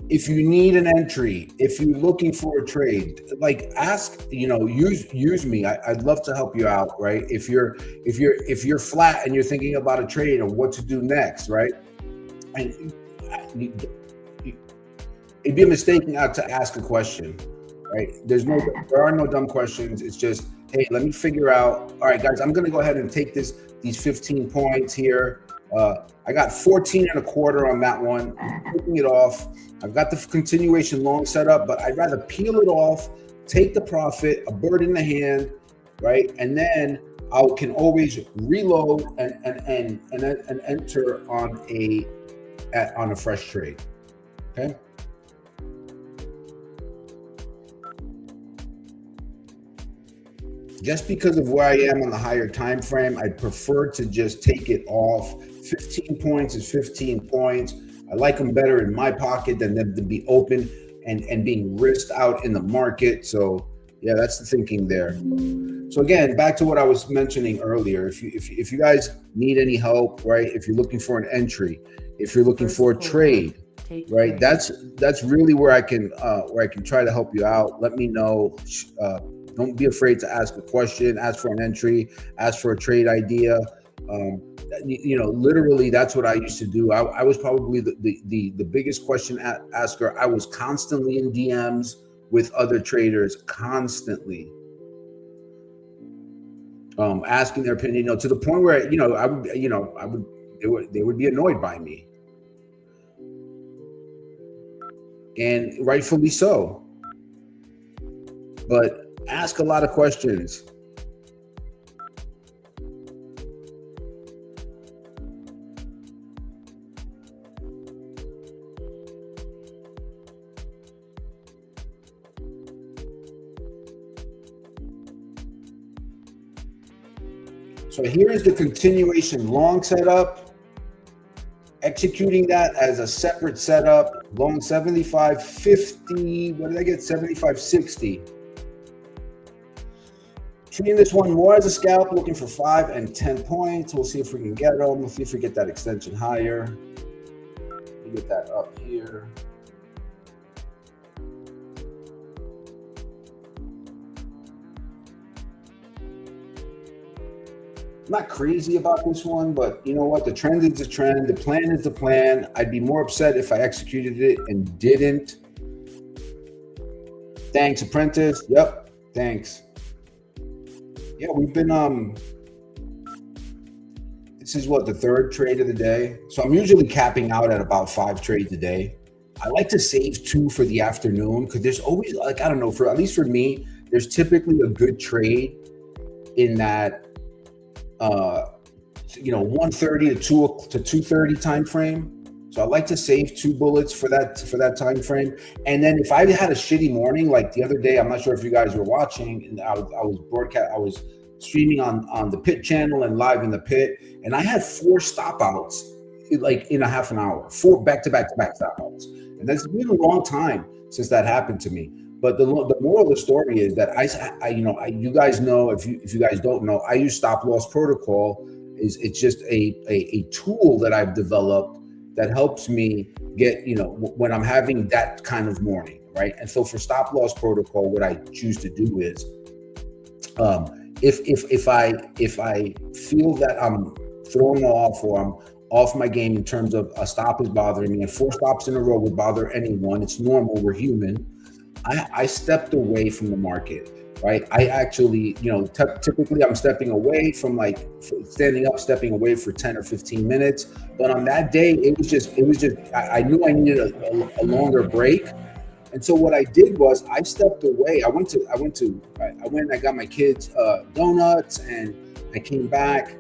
if you need an entry, if you're looking for a trade, like ask, use me. I'd love to help you out, right? If you're flat and you're thinking about a trade or what to do next, right? And it'd be a mistake not to ask a question, right? There are no dumb questions. It's just, hey, let me figure out. All right, guys, I'm going to go ahead and take these 15 points here. I got 14 and a quarter on that one. I'm taking it off. I've got the continuation long set up, but I'd rather peel it off, take the profit, a bird in the hand, right? And then I can always reload and enter on a fresh trade. Okay. Just because of where I am on the higher time frame, I'd prefer to just take it off. 15 points is 15 points. I like them better in my pocket than them to be open and being risked out in the market. So yeah, that's the thinking there. So again, back to what I was mentioning earlier. If you guys need any help, right? If you're looking for an entry, if you're looking for a trade, right? That's really where I can try to help you out. Let me know. Don't be afraid to ask a question, ask for an entry, ask for a trade idea. Literally, that's what I used to do. I was probably the biggest question asker. I was constantly in DMs with other traders, constantly asking their opinion. To the point where they would be annoyed by me, and rightfully so. But ask a lot of questions. So here is the continuation long setup. Executing that as a separate setup, long 75.50. What did I get? 75.60. Treating this one more as a scalp, looking for 5 and 10 points. We'll see if we can get them. We'll see if we get that extension higher. We get that up here. I'm not crazy about this one, but you know what? The trend is the trend. The plan is the plan. I'd be more upset if I executed it and didn't. Thanks, Apprentice. Yep, thanks. Yeah, we've been, this is what, the third trade of the day. So I'm usually capping out at about 5 trades a day. I like to save 2 for the afternoon because there's always, like, I don't know, at least for me, there's typically a good trade in that 1:30 to 2:30 time frame. So I like to save 2 bullets for that time frame. And then if I had a shitty morning, like the other day, I'm not sure if you guys were watching, and I was streaming on the Pit channel and live in the Pit, and I had 4 stop outs like in a half an hour, 4 back-to-back stop outs. And that's been a long time since that happened to me. But the moral of the story is that you guys know, if you guys don't know, I use stop loss protocol. It's just a tool that I've developed that helps me get, when I'm having that kind of morning, right? And so for stop loss protocol, what I choose to do is, if I feel that I'm thrown off or I'm off my game in terms of a stop is bothering me, and 4 stops in a row would bother anyone. It's normal. We're human. I stepped away from the market, right? I actually, typically I'm stepping away from standing up, stepping away for 10 or 15 minutes. But on that day, it was just, I knew I needed a longer break. And so what I did was I stepped away. I went and I got my kids donuts, and I came back,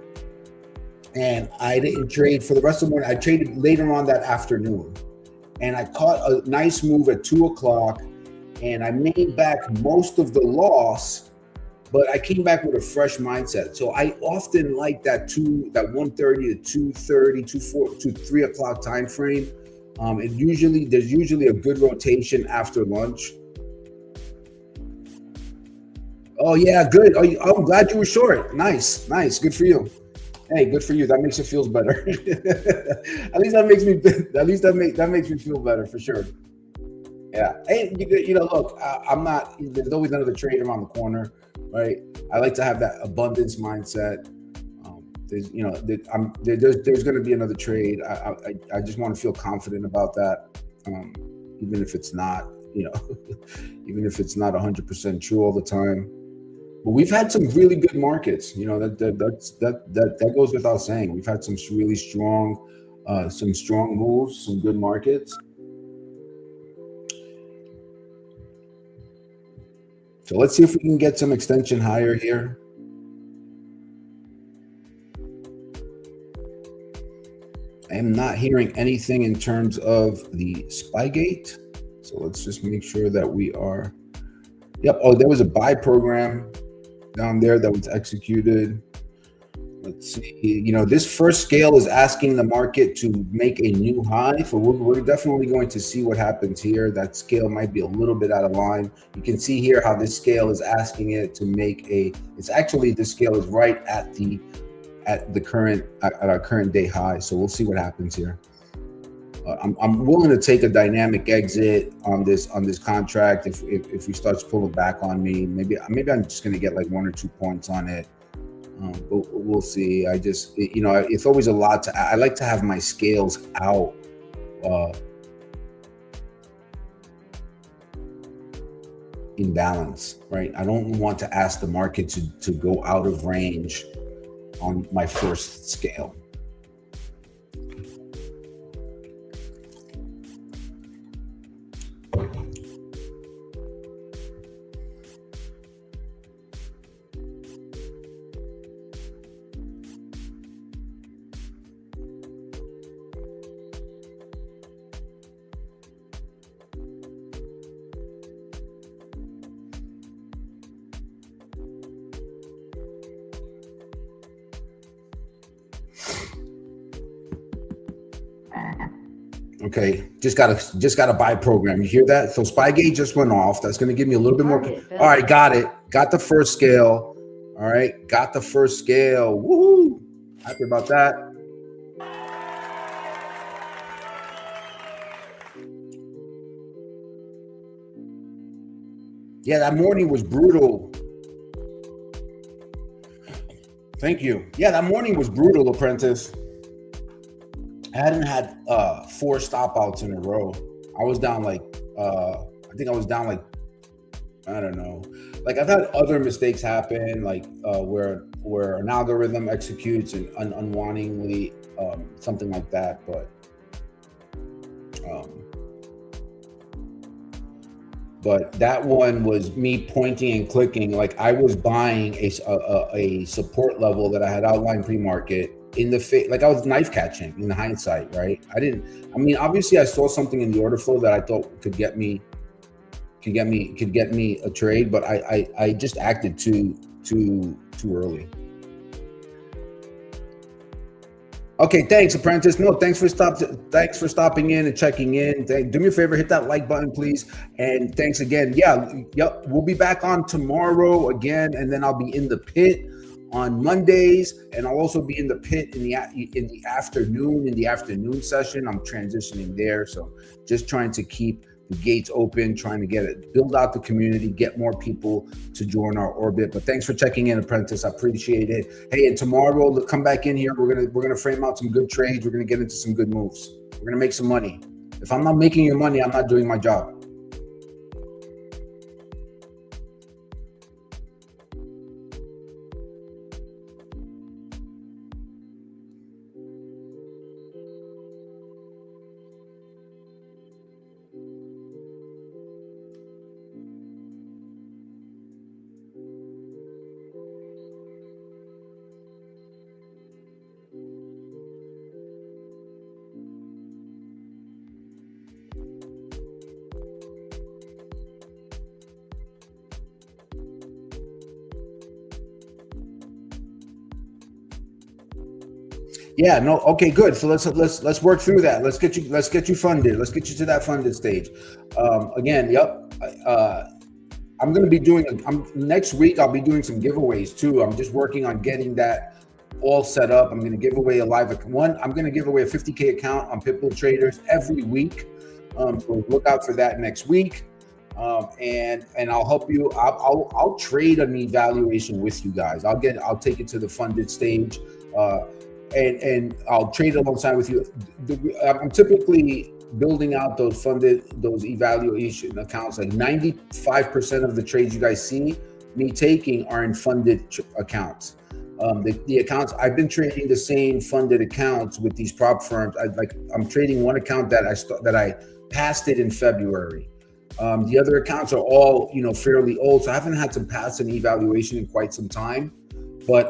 and I didn't trade for the rest of the morning. I traded later on that afternoon, and I caught a nice move at 2 o'clock. And I made back most of the loss, but I came back with a fresh mindset. So I often like that 1:30 to 2:30, 3 o'clock time frame. There's usually a good rotation after lunch. Oh yeah, good. Oh, I'm glad you were short. Nice, good for you. Hey, good for you. That makes it feel better. At least that makes me feel better for sure. Yeah, hey, look, I'm not. There's always another trade around the corner, right? I like to have that abundance mindset. There's going to be another trade. I just want to feel confident about that, even if it's not, even if it's not 100% true all the time. But we've had some really good markets. That goes without saying. We've had some really strong moves, some good markets. So let's see if we can get some extension higher here. I am not hearing anything in terms of the Spygate. So let's just make sure that we are. Yep. Oh, there was a buy program down there that was executed. Let's see. This first scale is asking the market to make a new high. So we're definitely going to see what happens here. That scale might be a little bit out of line. You can see here how this scale is asking it to make it's actually, this scale is right at our current day high. So we'll see what happens here. I'm willing to take a dynamic exit on this contract if we start to pull it back on me. Maybe I'm just going to get like 1 or 2 points on it. But we'll see. It's always a lot I like to have my scales out in balance, right? I don't want to ask the market to go out of range on my first scale. Okay, just got a buy program. You hear that? So Spygate just went off. That's going to give me a little bit more. All right, got it. Got the first scale. All right, got the first scale. Woohoo! Happy about that. Yeah, that morning was brutal. Thank you. Yeah, that morning was brutal, Apprentice. I hadn't had 4 stop outs in a row. I was down like I don't know. Like, I've had other mistakes happen, like where an algorithm executes and unwittingly something like that. But that one was me pointing and clicking. Like, I was buying a support level that I had outlined pre-market in the face. Like, I was knife catching in hindsight, right? Obviously I saw something in the order flow that I thought could get me a trade, but I just acted too early. Okay, thanks, Apprentice. No, thanks for stopping in and checking in. Do me a favor, hit that like button, please. And thanks again. Yeah, yep. We'll be back on tomorrow again, and then I'll be in the pit on Mondays, and I'll also be in the pit in the afternoon session. I'm transitioning there, so just trying to keep the gates open, trying to build out the community, get more people to join our orbit. But thanks for checking in, Apprentice. I appreciate it. Hey, and tomorrow, come back in here. We're gonna frame out some good trades. We're gonna get into some good moves. We're gonna make some money. If I'm not making your money, I'm not doing my job. Yeah, no, okay, good. So let's work through that. Let's get you funded. Let's get you to that funded stage. Again, yep. I'm going to be next week. I'll be doing some giveaways too. I'm just working on getting that all set up. I'm going to give away I'm going to give away a 50K account on Pitbull Traders every week. So look out for that next week. And I'll help you. I'll trade an evaluation with you guys. I'll take it to the funded stage. And I'll trade alongside with you. I'm typically building out those evaluation accounts. Like 95% of the trades you guys see me taking are in funded accounts. The accounts, I've been trading the same funded accounts with these prop firms. I'm trading one account that I passed it in February. The other accounts are all fairly old, so I haven't had to pass an evaluation in quite some time. But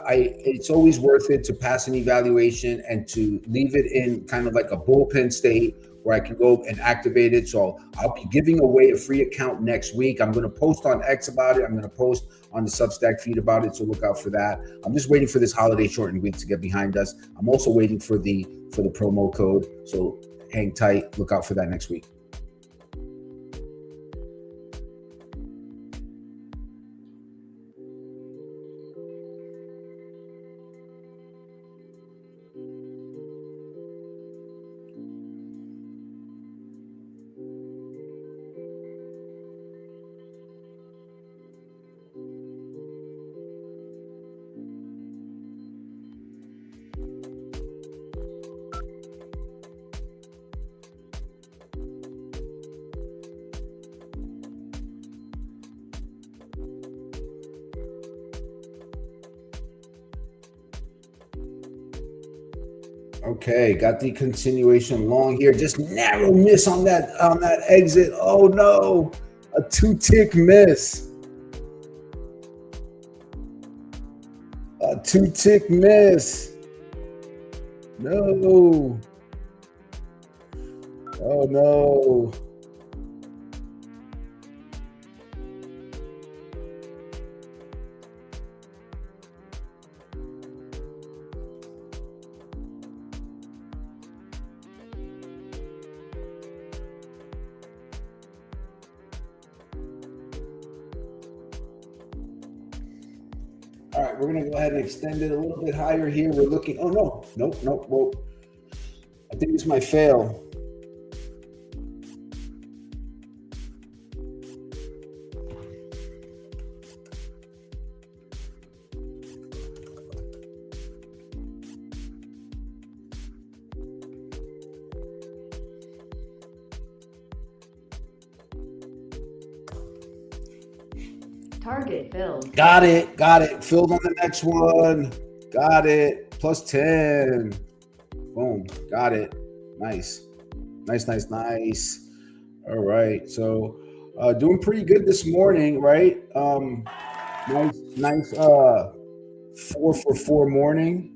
it's always worth it to pass an evaluation and to leave it in kind of like a bullpen state where I can go and activate it. So I'll be giving away a free account next week. I'm going to post on X about it. I'm going to post on the Substack feed about it. So look out for that. I'm just waiting for this holiday shortened week to get behind us. I'm also waiting for the promo code. So hang tight. Look out for that next week. Okay, got the continuation long here. Just narrow miss on that exit. Oh no, a 2-tick miss. A 2-tick miss. No. Oh no. All right, we're going to go ahead and extend it a little bit higher here. We're looking, oh no, nope. Whoa. I think this might fail. Target filled. Got it. Filled on the next one. Got it. Plus 10. Boom. Got it. Nice. All right. So doing pretty good this morning, right? Nice 4 for 4 morning.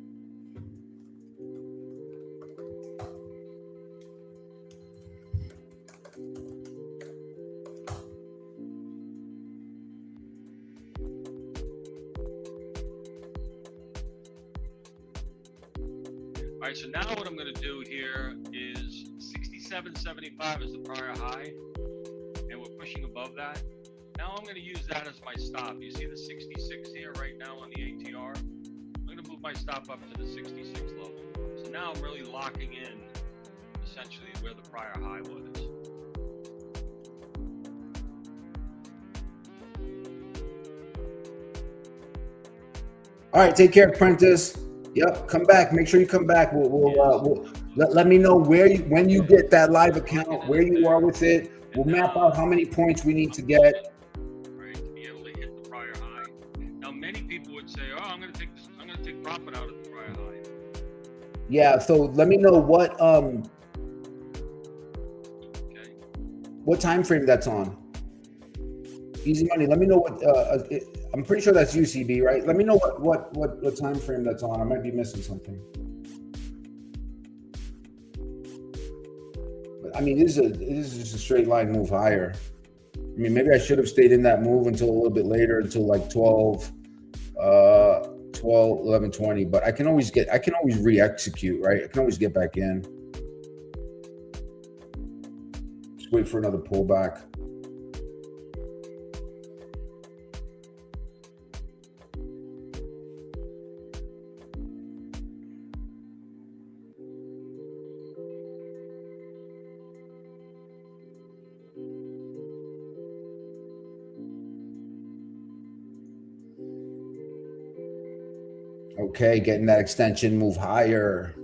All right, so now what I'm going to do here is 67.75 is the prior high, and we're pushing above that. Now I'm going to use that as my stop. You see the 66 here right now on the ATR? I'm going to move my stop up to the 66 level. So now I'm really locking in essentially where the prior high was. All right, take care, Prentice. Yep, come back. Make sure you come back. We'll let me know when you get that live account, where you are with it. We'll map out how many points we need to get. Right, to be able to hit the prior high. Now, many people would say, "Oh, I'm going to take profit out of the prior high." Yeah. So let me know what time frame that's on. Easy money. Let me know what. I'm pretty sure that's UCB, right? Let me know what time frame that's on. I might be missing something. But I mean, this is just a straight line move higher. I mean, maybe I should have stayed in that move until a little bit later, until like 12, 11, 20. But I can always re-execute, right? I can always get back in. Just wait for another pullback. Okay, getting that extension move higher.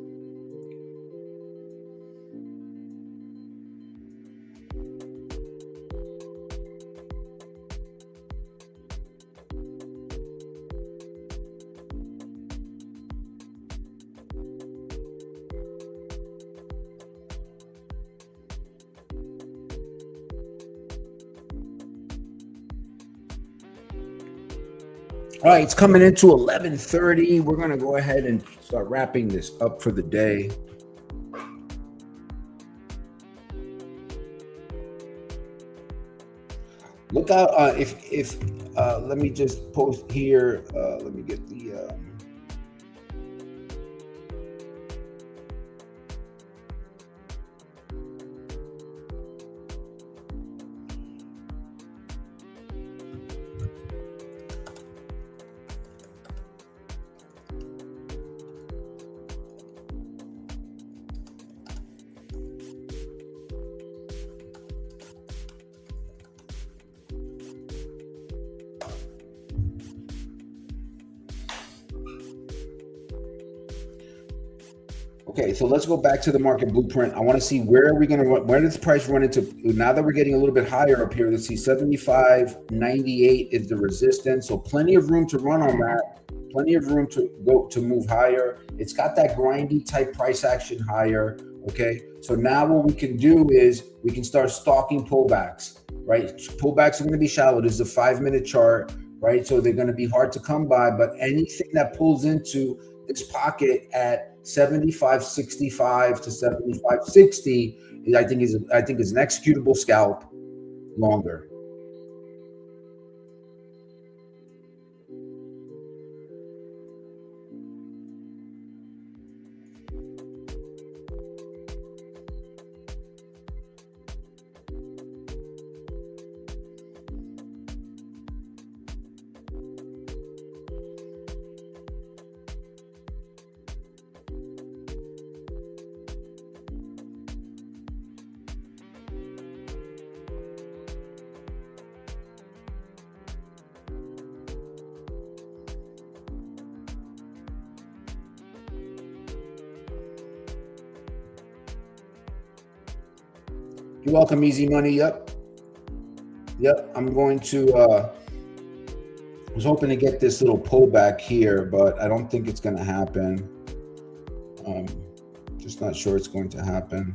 All right, it's coming into 11:30. We're going to go ahead and start wrapping this up for the day. Look out if let me just post here. Let me get the. Okay, so let's go back to the market blueprint. I want to see where are we going to run, where does the price run into? Now that we're getting a little bit higher up here, let's see 75.98 is the resistance. So plenty of room to run on that. Plenty of room to go to move higher. It's got that grindy type price action higher. Okay, so now what we can do is we can start stalking pullbacks, right? Pullbacks are going to be shallow. This is a 5-minute chart, right? So they're going to be hard to come by, but anything that pulls into this pocket at 75.65 to 75.60 I think is an executable scalp longer. You're welcome, Easy Money. Yep. I'm going to. I was hoping to get this little pullback here, but I don't think it's going to happen. Just not sure it's going to happen.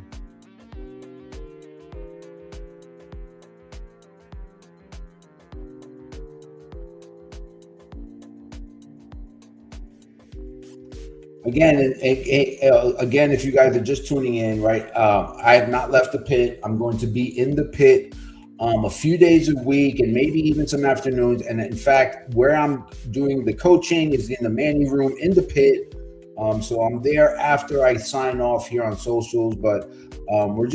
Again, if you guys are just tuning in, right? I have not left the pit. I'm going to be in the pit a few days a week and maybe even some afternoons. And in fact, where I'm doing the coaching is in the Manny room in the pit. So I'm there after I sign off here on socials, but I'm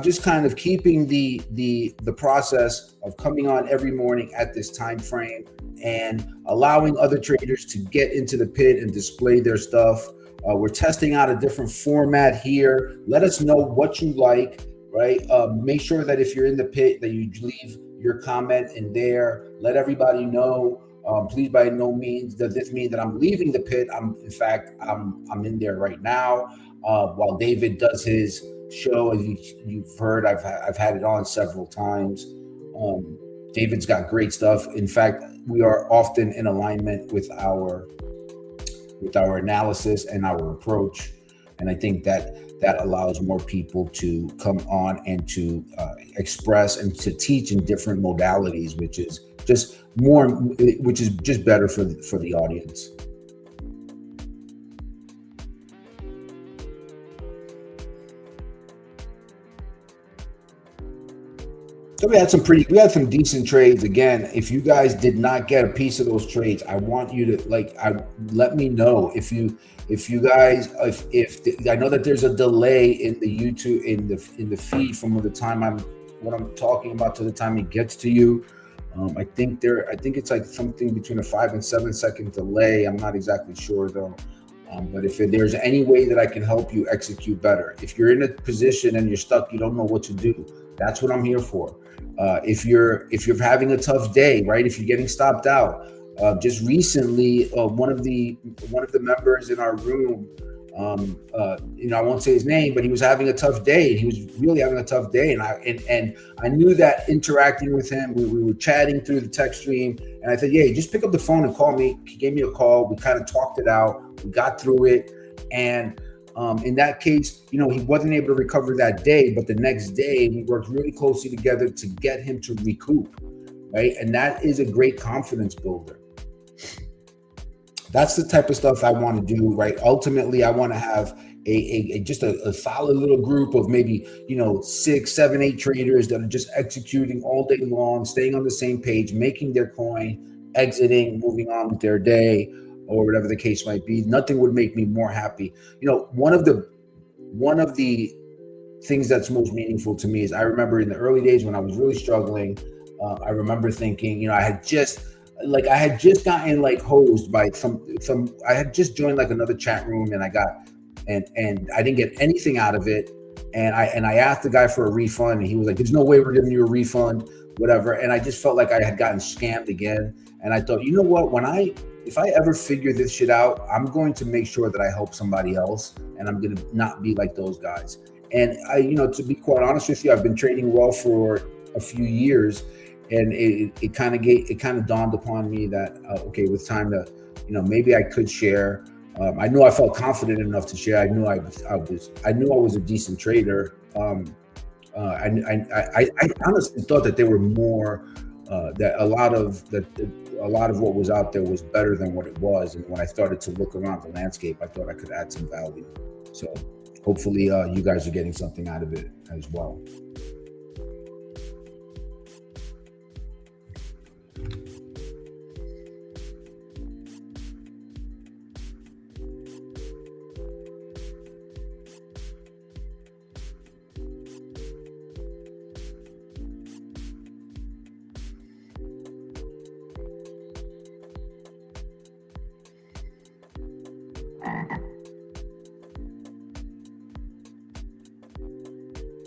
just kind of keeping the process of coming on every morning at this time frame and allowing other traders to get into the pit and display their stuff. We're testing out a different format here. Let us know what you like, right? Make sure that if you're in the pit that you leave your comment in there. Let everybody know. Please, by no means does this mean that I'm leaving the pit. I'm in there right now. While David does his show, as you've heard, I've had it on several times. David's got great stuff. In fact, we are often in alignment with our analysis and our approach, and I think that allows more people to come on and to express and to teach in different modalities, which is just better for the audience. So we had some decent trades. Again, if you guys did not get a piece of those trades, I want you to let me know if I know that there's a delay in the YouTube in the feed from what I'm talking about to the time it gets to you. I think it's like something between a 5 and 7 second delay. I'm not exactly sure though. But if there's any way that I can help you execute better, if you're in a position and you're stuck, you don't know what to do, that's what I'm here for. If you're having a tough day, right? If you're getting stopped out, just recently, one of the members in our room, I won't say his name, but he was having a tough day. He was really having a tough day, and I knew that interacting with him, we were chatting through the text stream, and I said, "Yeah, just pick up the phone and call me." He gave me a call. We kind of talked it out. We got through it, and in that case, he wasn't able to recover that day, but the next day we worked really closely together to get him to recoup, right? And that is a great confidence builder. That's the type of stuff I want to do, right? Ultimately, I want to have just a solid little group of maybe 6, 7, 8 traders that are just executing all day long, staying on the same page, making their coin, exiting, moving on with their day, or whatever the case might be. Nothing would make me more happy. One of the things that's most meaningful to me is I remember in the early days when I was really struggling. I remember thinking, I had just gotten like hosed by some. I had just joined like another chat room, and I didn't get anything out of it. And I asked the guy for a refund, and he was like, "There's no way we're giving you a refund, whatever." And I just felt like I had gotten scammed again. And I thought, you know what? If I ever figure this shit out, I'm going to make sure that I help somebody else, and I'm going to not be like those guys. And to be quite honest with you, I've been trading well for a few years, and it kind of dawned upon me that okay, it was time to, maybe I could share. I knew I felt confident enough to share. I knew I was a decent trader. I honestly thought that there were more, that a lot of what was out there was better than what it was. And when I started to look around the landscape, I thought I could add some value. So hopefully you guys are getting something out of it as well.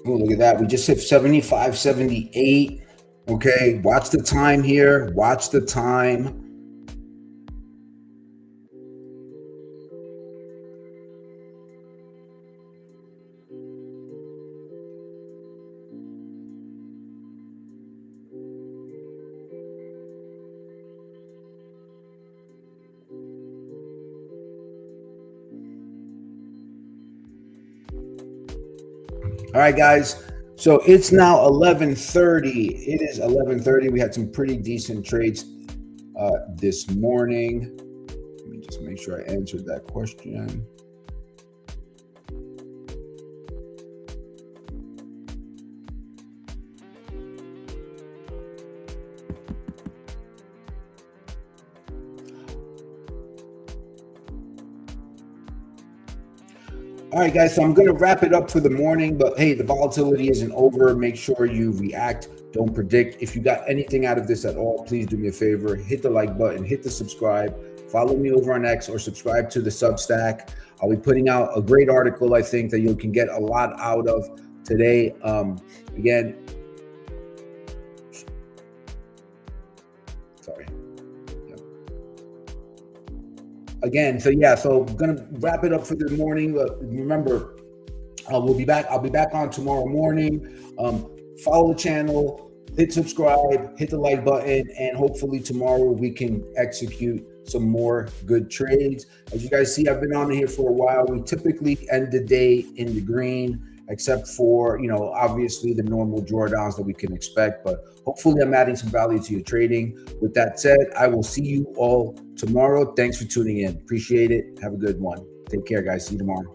Oh, look at that. We just hit 75, 78. Okay. Watch the time here. Watch the time. All right, guys. So it's now 11:30. It is 11:30. We had some pretty decent trades this morning. Let me just make sure I answered that question. All right, guys, so I'm going to wrap it up for the morning, but hey, the volatility isn't over. Make sure you react. Don't predict. If you got anything out of this at all, please do me a favor. Hit the like button, hit the subscribe, follow me over on X, or subscribe to the Substack. I'll be putting out a great article, I think, that you can get a lot out of today. Again, sorry. Again, so I'm gonna wrap it up for the morning. Remember, we'll be back. I'll be back on tomorrow morning. Follow the channel, hit subscribe, hit the like button, and hopefully tomorrow we can execute some more good trades. As you guys see, I've been on here for a while. We typically end the day in the green, except for, obviously the normal drawdowns that we can expect, but hopefully I'm adding some value to your trading. With that said, I will see you all tomorrow. Thanks for tuning in. Appreciate it. Have a good one. Take care, guys. See you tomorrow.